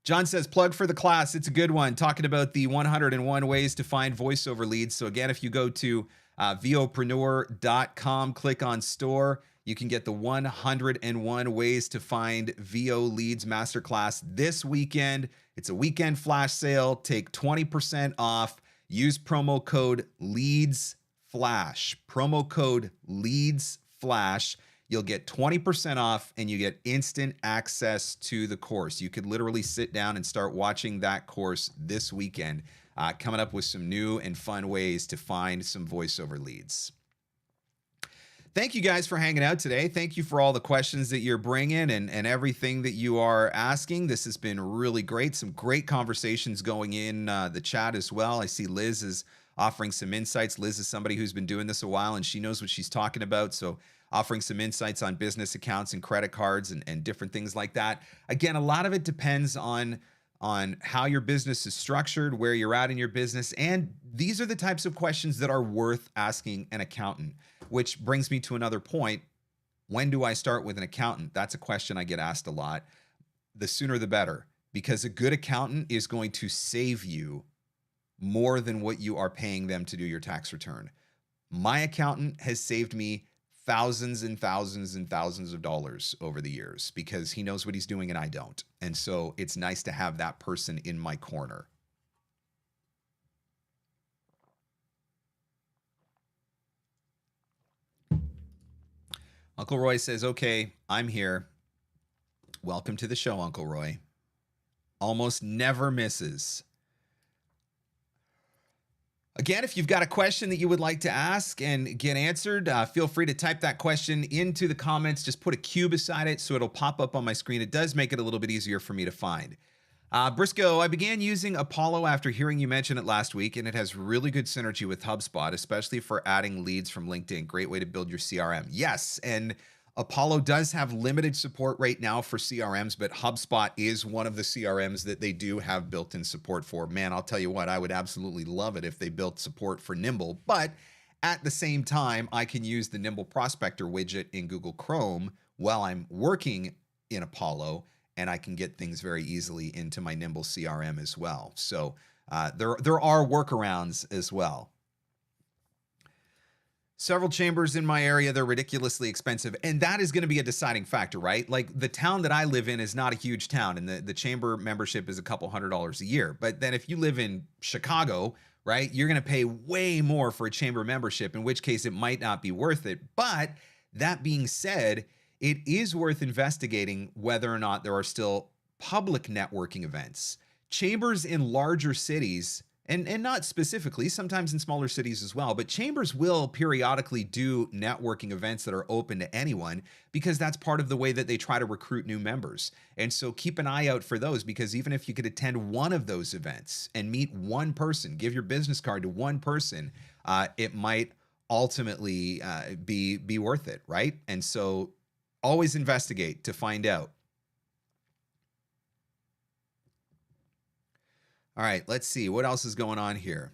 John says, plug for the class. It's a good one. Talking about the 101 ways to find voiceover leads. So again, if you go to VOpreneur.com, click on store, you can get the 101 ways to find VO leads masterclass this weekend. It's a weekend flash sale. Take 20% off. Use promo code LEADSFLASH. Promo code LEADSFLASH. You'll get 20% off and you get instant access to the course. You could literally sit down and start watching that course this weekend, coming up with some new and fun ways to find some voiceover leads. Thank you guys for hanging out today. Thank you for all the questions that you're bringing and everything that you are asking. This has been really great. Some great conversations going in the chat as well. I see Liz is offering some insights. Liz is somebody who's been doing this a while and she knows what she's talking about. So offering some insights on business accounts and credit cards and different things like that. Again, a lot of it depends on how your business is structured, where you're at in your business. And these are the types of questions that are worth asking an accountant, which brings me to another point. When do I start with an accountant? That's a question I get asked a lot. The sooner the better, because a good accountant is going to save you more than what you are paying them to do your tax return. My accountant has saved me thousands and thousands and thousands of dollars over the years because he knows what he's doing and I don't. And so it's nice to have that person in my corner. Uncle Roy says, okay, I'm here. Welcome to the show, Uncle Roy. Almost never misses. Again, if you've got a question that you would like to ask and get answered, feel free to type that question into the comments. Just put a Q beside it so it'll pop up on my screen. It does make it a little bit easier for me to find. Briscoe, I began using Apollo after hearing you mention it last week, and it has really good synergy with HubSpot, especially for adding leads from LinkedIn. Great way to build your CRM. Yes, and Apollo does have limited support right now for CRMs, but HubSpot is one of the CRMs that they do have built-in support for. Man, I'll tell you what, I would absolutely love it if they built support for Nimble, but at the same time, I can use the Nimble Prospector widget in Google Chrome while I'm working in Apollo, and I can get things very easily into my Nimble CRM as well. So there are workarounds as well. Several chambers in my area, they're ridiculously expensive. And that is going to be a deciding factor, right? Like the town that I live in is not a huge town and the chamber membership is a couple $100s a year. But then if you live in Chicago, right, you're going to pay way more for a chamber membership, in which case it might not be worth it. But that being said, it is worth investigating whether or not there are still public networking events. Chambers in larger cities, and not specifically, sometimes in smaller cities as well, but chambers will periodically do networking events that are open to anyone because that's part of the way that they try to recruit new members. And so keep an eye out for those, because even if you could attend one of those events and meet one person, give your business card to one person, it might ultimately be worth it, right? And so always investigate to find out. All right, let's see what else is going on here.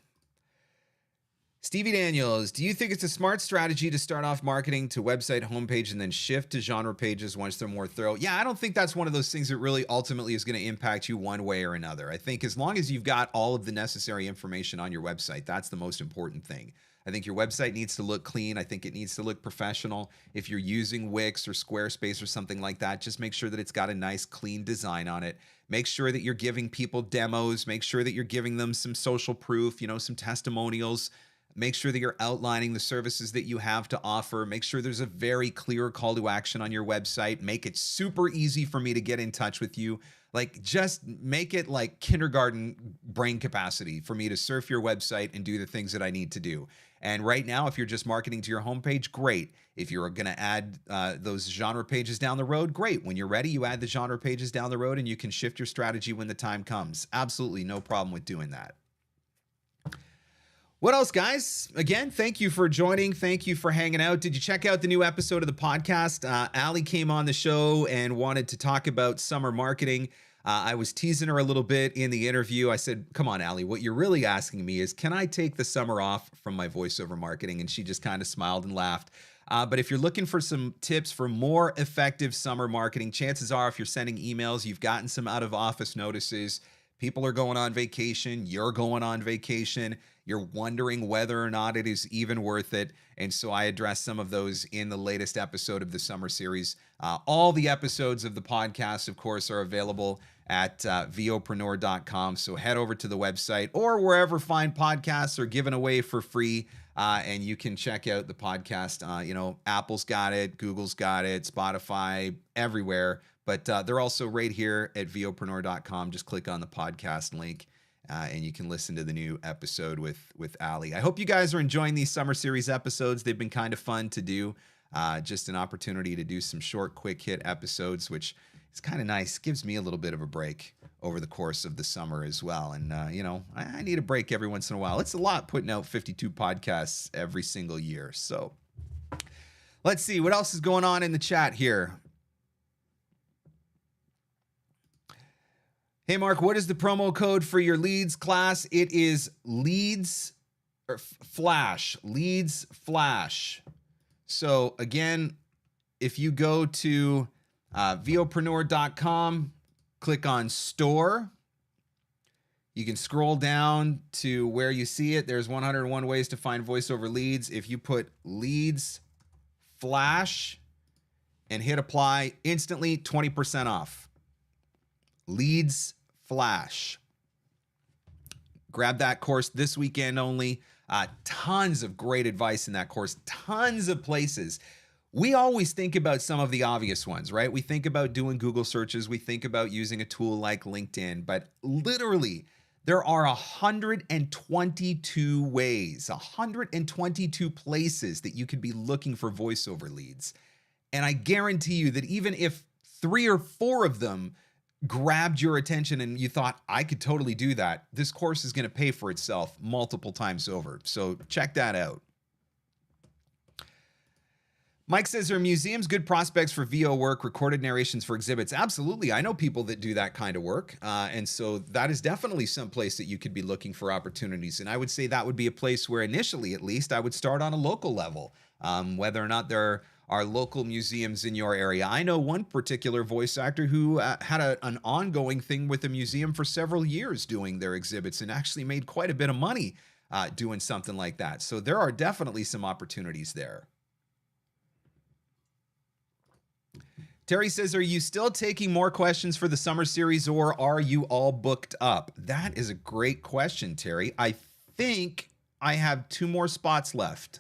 Stevie Daniels, do you think it's a smart strategy to start off marketing to website homepage and then shift to genre pages once they're more thorough? Yeah, I don't think that's one of those things that really ultimately is going to impact you one way or another. I think as long as you've got all of the necessary information on your website, that's the most important thing. I think your website needs to look clean. I think it needs to look professional. If you're using Wix or Squarespace or something like that, just make sure that it's got a nice, clean design on it. Make sure that you're giving people demos. Make sure that you're giving them some social proof, some testimonials. Make sure that you're outlining the services that you have to offer. Make sure there's a very clear call to action on your website. Make it super easy for me to get in touch with you. Like, just make it like kindergarten brain capacity for me to surf your website and do the things that I need to do. And right now, if you're just marketing to your homepage, great. If you're going to add those genre pages down the road, great. When you're ready, you add the genre pages down the road and you can shift your strategy when the time comes. Absolutely no problem with doing that. What else, guys? Again, thank you for joining. Thank you for hanging out. Did you check out the new episode of the podcast? Allie came on the show and wanted to talk about summer marketing. I was teasing her a little bit in the interview. I said, come on, Allie, what you're really asking me is, can I take the summer off from my voiceover marketing? And she just kind of smiled and laughed. But if you're looking for some tips for more effective summer marketing, chances are if you're sending emails, you've gotten some out of office notices. People are going on vacation. You're going on vacation. You're wondering whether or not it is even worth it. And so I addressed some of those in the latest episode of the summer series. All the episodes of the podcast, of course, are available at VOpreneur.com. So head over to the website or wherever fine podcasts are given away for free. And you can check out the podcast. Apple's got it, Google's got it, Spotify, everywhere. But they're also right here at VOpreneur.com. Just click on the podcast link and you can listen to the new episode with Allie. I hope you guys are enjoying these summer series episodes. They've been kind of fun to do. Just an opportunity to do some short, quick hit episodes, which is kind of nice. Gives me a little bit of a break over the course of the summer as well. And, I need a break every once in a while. It's a lot putting out 52 podcasts every single year. So let's see what else is going on in the chat here. Hey, Mark, what is the promo code for your leads class? It is leads flash. So again, if you go to VOpreneur.com, click on store, you can scroll down to where you see it. There's 101 ways to find voiceover leads. If you put leads flash and hit apply, instantly 20% off. Leads flash. Grab that course this weekend only. Tons of great advice in that course. Tons of places. We always think about some of the obvious ones, right? We think about doing Google searches. We think about using a tool like LinkedIn. But literally, there are 122 ways, 122 places that you could be looking for voiceover leads. And I guarantee you that even if 3 or 4 of them grabbed your attention and you thought, I could totally do that, this course is going to pay for itself multiple times over. So check that out. Mike says, are museums good prospects for VO work, recorded narrations for exhibits? Absolutely. I know people that do that kind of work. And so that is definitely some place that you could be looking for opportunities. And I would say that would be a place where initially, at least, I would start on a local level, whether or not there are local museums in your area. I know one particular voice actor who had an ongoing thing with a museum for several years doing their exhibits and actually made quite a bit of money doing something like that. So there are definitely some opportunities there. Terry says, are you still taking more questions for the summer series or are you all booked up? That is a great question, Terry. I think I have 2 more spots left,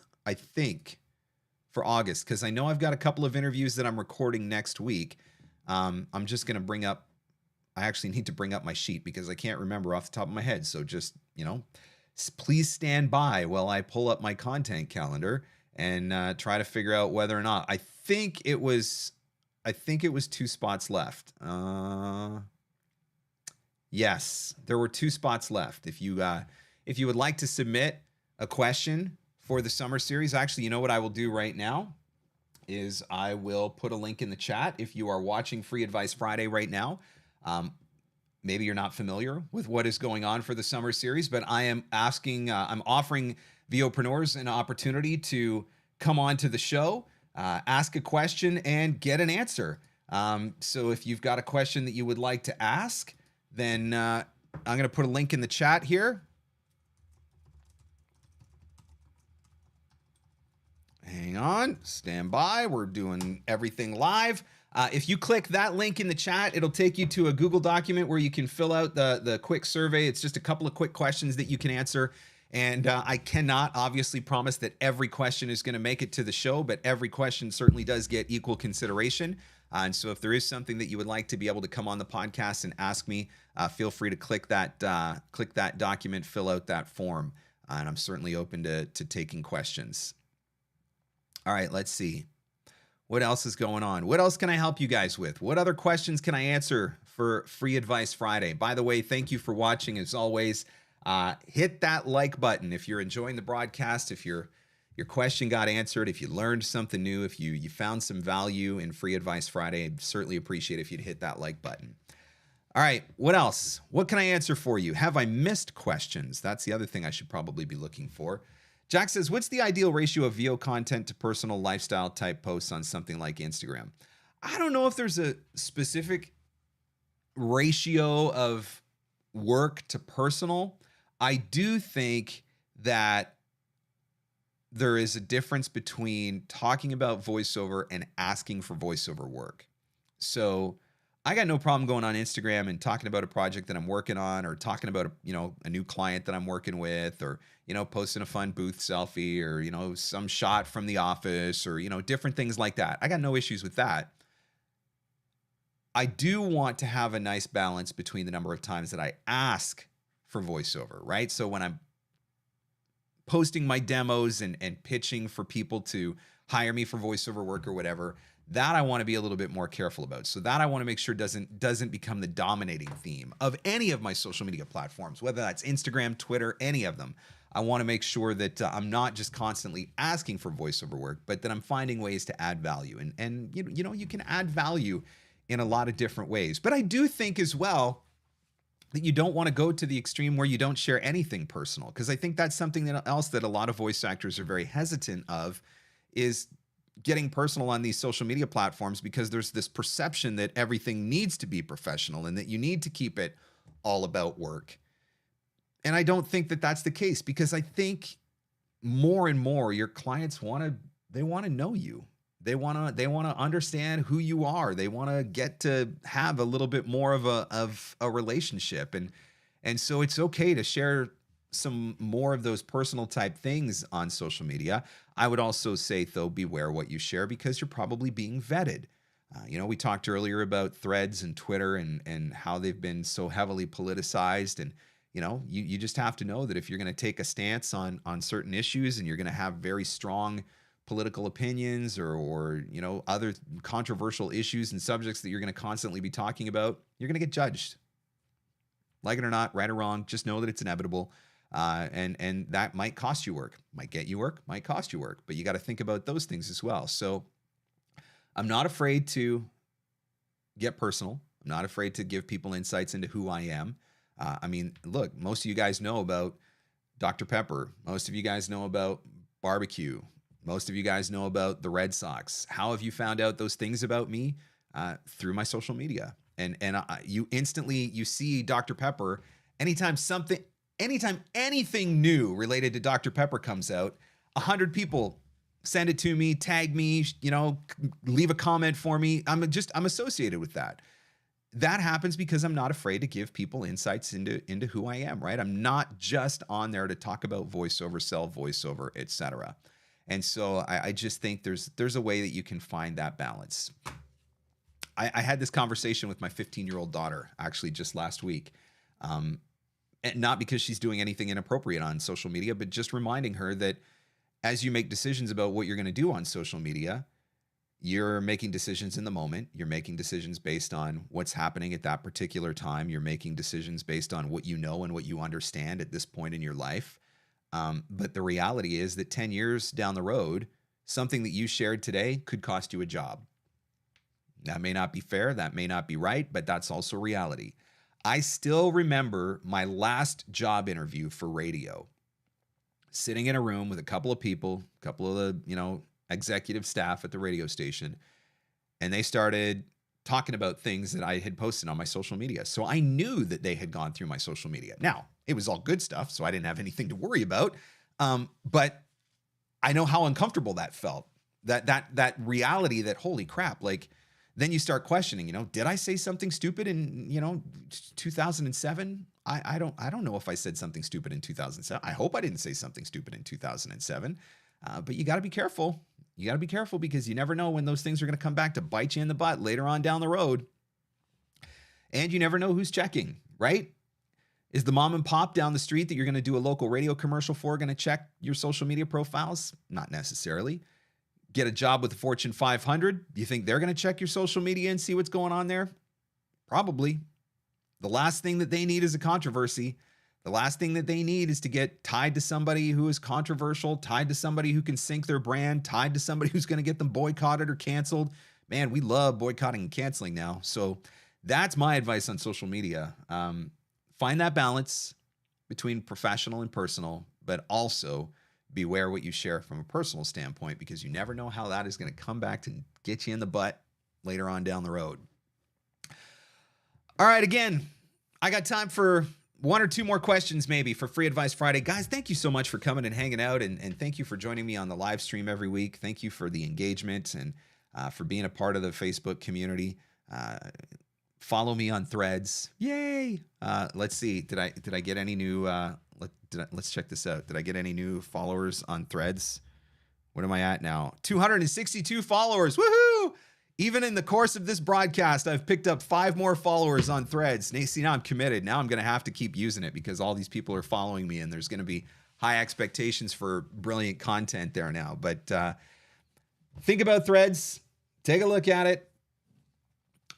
for August, because I know I've got a couple of interviews that I'm recording next week. I'm just going to I actually need to bring up my sheet because I can't remember off the top of my head. So just, please stand by while I pull up my content calendar and try to figure out whether or not. I think it was 2 spots left. Yes, there were 2 spots left. If you would like to submit a question for the summer series, actually, you know what I will do right now is I will put a link in the chat. If you are watching Free Advice Friday right now, maybe you're not familiar with what is going on for the summer series, but I'm offering VOpreneurs an opportunity to come on to the show, ask a question, and get an answer. So if you've got a question that you would like to ask, then I'm going to put a link in the chat here. Hang on, stand by. We're doing everything live. If you click that link in the chat, it'll take you to a Google document where you can fill out the quick survey. It's just a couple of quick questions that you can answer. And I cannot obviously promise that every question is going to make it to the show, but every question certainly does get equal consideration. And so if there is something that you would like to be able to come on the podcast and ask me, feel free to click that document, fill out that form. And I'm certainly open to taking questions. All right, let's see. What else is going on? What else can I help you guys with? What other questions can I answer for Free Advice Friday? By the way, thank you for watching. As always, hit that like button if you're enjoying the broadcast, if your question got answered, if you learned something new, if you found some value in Free Advice Friday. I'd certainly appreciate it if you'd hit that like button. All right, what else? What can I answer for you? Have I missed questions? That's the other thing I should probably be looking for. Jack says, what's the ideal ratio of VO content to personal lifestyle type posts on something like Instagram? I don't know if there's a specific ratio of work to personal. I do think that there is a difference between talking about voiceover and asking for voiceover work. So I got no problem going on Instagram and talking about a project that I'm working on, or talking about a new client that I'm working with, or posting a fun booth selfie, or some shot from the office, or different things like that. I got no issues with that. I do want to have a nice balance between the number of times that I ask for voiceover, right? So when I'm posting my demos and pitching for people to hire me for voiceover work or whatever, that I want to be a little bit more careful about. So that I want to make sure doesn't become the dominating theme of any of my social media platforms, whether that's Instagram, Twitter, any of them. I want to make sure that I'm not just constantly asking for voiceover work, but that I'm finding ways to add value. And you can add value in a lot of different ways. But I do think as well that you don't want to go to the extreme where you don't share anything personal, because I think that's something else that a lot of voice actors are very hesitant of, is getting personal on these social media platforms, because there's this perception that everything needs to be professional and that you need to keep it all about work. And I don't think that that's the case, because I think more and more your clients want to know you. They want to understand who you are. They want to get to have a little bit more of a relationship. And so it's okay to share some more of those personal type things on social media. I would also say, though, beware what you share, because you're probably being vetted. We talked earlier about Threads and Twitter and how they've been so heavily politicized. And, you just have to know that if you're going to take a stance on certain issues, and you're going to have very strong political opinions or other controversial issues and subjects that you're going to constantly be talking about, you're going to get judged. Like it or not, right or wrong, just know that it's inevitable. And that might cost you work, might get you work, might cost you work, but you got to think about those things as well. So I'm not afraid to get personal. I'm not afraid to give people insights into who I am. Look, most of you guys know about Dr. Pepper. Most of you guys know about barbecue. Most of you guys know about the Red Sox. How have you found out those things about me? Through my social media. And you instantly see Dr. Pepper. Anytime anything new related to Dr. Pepper comes out, 100 people send it to me, tag me, leave a comment for me. I'm associated with that. That happens because I'm not afraid to give people insights into who I am, right? I'm not just on there to talk about voiceover, sell voiceover, etc. And so I just think there's a way that you can find that balance. I had this conversation with my 15-year-old daughter actually just last week. And not because she's doing anything inappropriate on social media, but just reminding her that as you make decisions about what you're going to do on social media, you're making decisions in the moment. You're making decisions based on what's happening at that particular time. You're making decisions based on what you know and what you understand at this point in your life. But the reality is that 10 years down the road, something that you shared today could cost you a job. That may not be fair. That may not be right, but that's also reality. I still remember my last job interview for radio, sitting in a room with a couple of people, a couple of the, executive staff at the radio station, and they started talking about things that I had posted on my social media. So I knew that they had gone through my social media. Now, it was all good stuff, so I didn't have anything to worry about. But I know how uncomfortable that felt. That reality that, holy crap, like, then you start questioning, did I say something stupid in, 2007? I don't know if I said something stupid in 2007. I hope I didn't say something stupid in 2007. But you got to be careful. You got to be careful because you never know when those things are going to come back to bite you in the butt later on down the road. And you never know who's checking, right? Is the mom and pop down the street that you're going to do a local radio commercial for going to check your social media profiles? Not necessarily. Get a job with the Fortune 500. Do you think they're going to check your social media and see what's going on there? Probably. The last thing that they need is a controversy. The last thing that they need is to get tied to somebody who is controversial, tied to somebody who can sink their brand, tied to somebody who's going to get them boycotted or canceled. Man, we love boycotting and canceling now. So that's my advice on social media. Find that balance between professional and personal, but also beware what you share from a personal standpoint because you never know how that is going to come back to get you in the butt later on down the road. All right, again, I got time for one or two more questions maybe for Free Advice Friday. Guys, thank you so much for coming and hanging out, and thank you for joining me on the live stream every week. Thank you for the engagement and for being a part of the Facebook community. Follow me on Threads. Yay! Let's see. Did I get any new? Let's check this out. Did I get any new followers on Threads? What am I at now? 262 followers. Woohoo! Even in the course of this broadcast, I've picked up 5 more followers on Threads. See, now I'm committed. Now I'm going to have to keep using it because all these people are following me and there's going to be high expectations for brilliant content there now. But think about Threads. Take a look at it.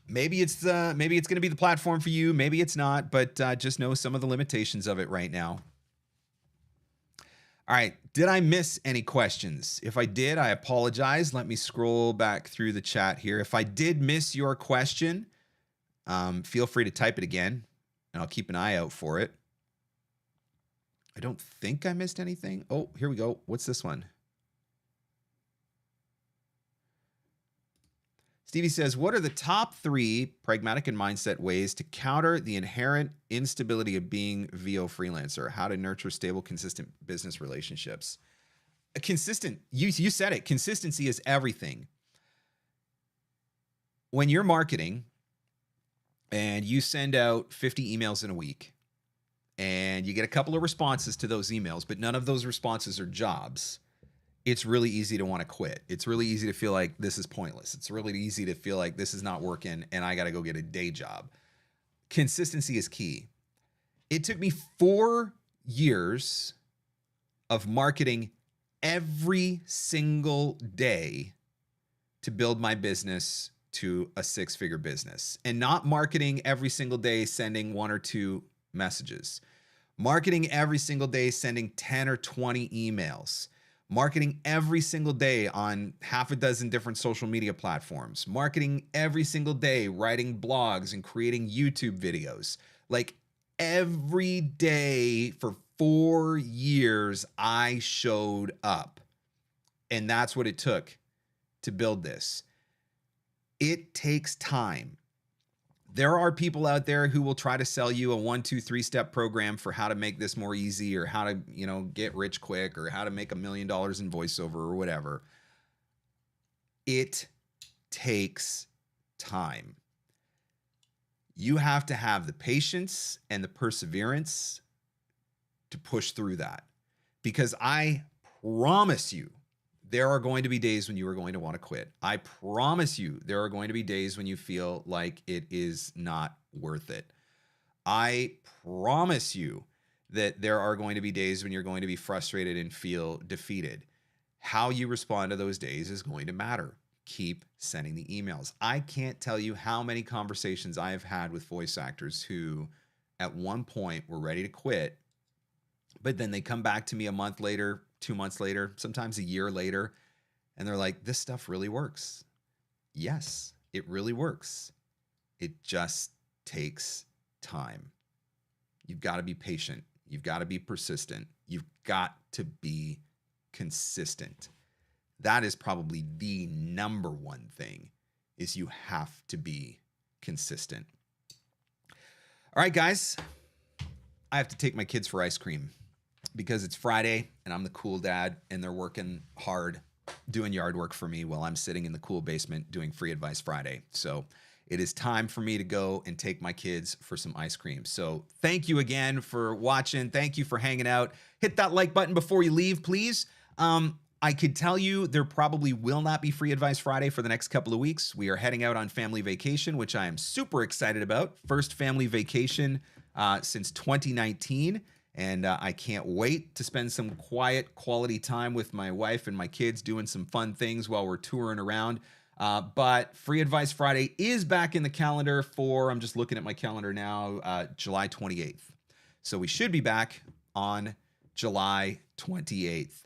Maybe it's going to be the platform for you. Maybe it's not, but just know some of the limitations of it right now. All right. Did I miss any questions? If I did, I apologize. Let me scroll back through the chat here. If I did miss your question, feel free to type it again, and I'll keep an eye out for it. I don't think I missed anything. Oh, here we go. What's this one? Stevie says, what are the top 3 pragmatic and mindset ways to counter the inherent instability of being VO freelancer? How to nurture stable, consistent business relationships? You said it. Consistency is everything. When you're marketing and you send out 50 emails in a week and you get a couple of responses to those emails, but none of those responses are jobs, it's really easy to want to quit. It's really easy to feel like this is pointless. It's really easy to feel like this is not working and I got to go get a day job. Consistency is key. It took me 4 years of marketing every single day to build my business to a 6-figure business, and not marketing every single day, sending 1 or 2 messages, marketing every single day, sending 10 or 20 emails, marketing every single day on half a dozen different social media platforms, marketing every single day, writing blogs and creating YouTube videos. Like every day for 4 years, I showed up. And that's what it took to build this. It takes time. There are people out there who will try to sell you a 1, 2, 3-step program for how to make this more easy, or how to, get rich quick, or how to make $1 million in voiceover or whatever. It takes time. You have to have the patience and the perseverance to push through that, because I promise you, there are going to be days when you are going to want to quit. I promise you, there are going to be days when you feel like it is not worth it. I promise you that there are going to be days when you're going to be frustrated and feel defeated. How you respond to those days is going to matter. Keep sending the emails. I can't tell you how many conversations I have had with voice actors who at one point were ready to quit, but then they come back to me a month later, 2 months later, sometimes a year later, and they're like, this stuff really works. Yes, it really works. It just takes time. You've got to be patient. You've got to be persistent. You've got to be consistent. That is probably the number one thing, is you have to be consistent. All right, guys, I have to take my kids for ice cream because it's Friday and I'm the cool dad and they're working hard doing yard work for me while I'm sitting in the cool basement doing Free Advice Friday. So it is time for me to go and take my kids for some ice cream. So thank you again for watching. Thank you for hanging out. Hit that like button before you leave, please. I could tell you there probably will not be Free Advice Friday for the next couple of weeks. We are heading out on family vacation, which I am super excited about. First family vacation since 2019. And I can't wait to spend some quiet, quality time with my wife and my kids doing some fun things while we're touring around. But Free Advice Friday is back in the calendar for, I'm just looking at my calendar now, July 28th. So we should be back on July 28th.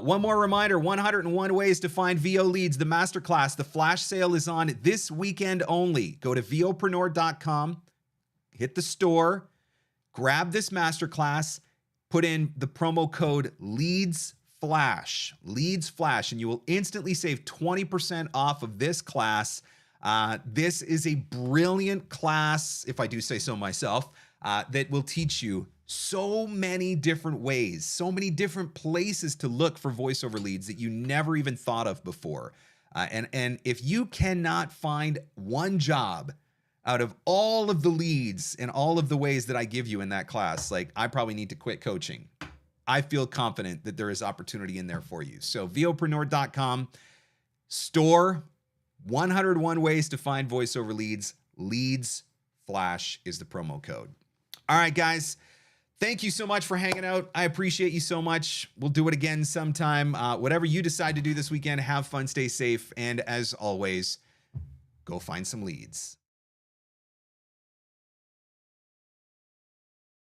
One more reminder, 101 ways to find VO leads, the masterclass. The flash sale is on this weekend only. Go to VOpreneur.com, hit the store, grab this masterclass, put in the promo code LEADSFLASH, and you will instantly save 20% off of this class. This is a brilliant class, if I do say so myself, that will teach you so many different ways, so many different places to look for voiceover leads that you never even thought of before. And if you cannot find one job out of all of the leads and all of the ways that I give you in that class, like, I probably need to quit coaching. I feel confident that there is opportunity in there for you. So VOpreneur.com, store, 101 ways to find voiceover leads. Leads Flash is the promo code. All right, guys. Thank you so much for hanging out. I appreciate you so much. We'll do it again sometime. Whatever you decide to do this weekend, have fun, stay safe, and as always, go find some leads.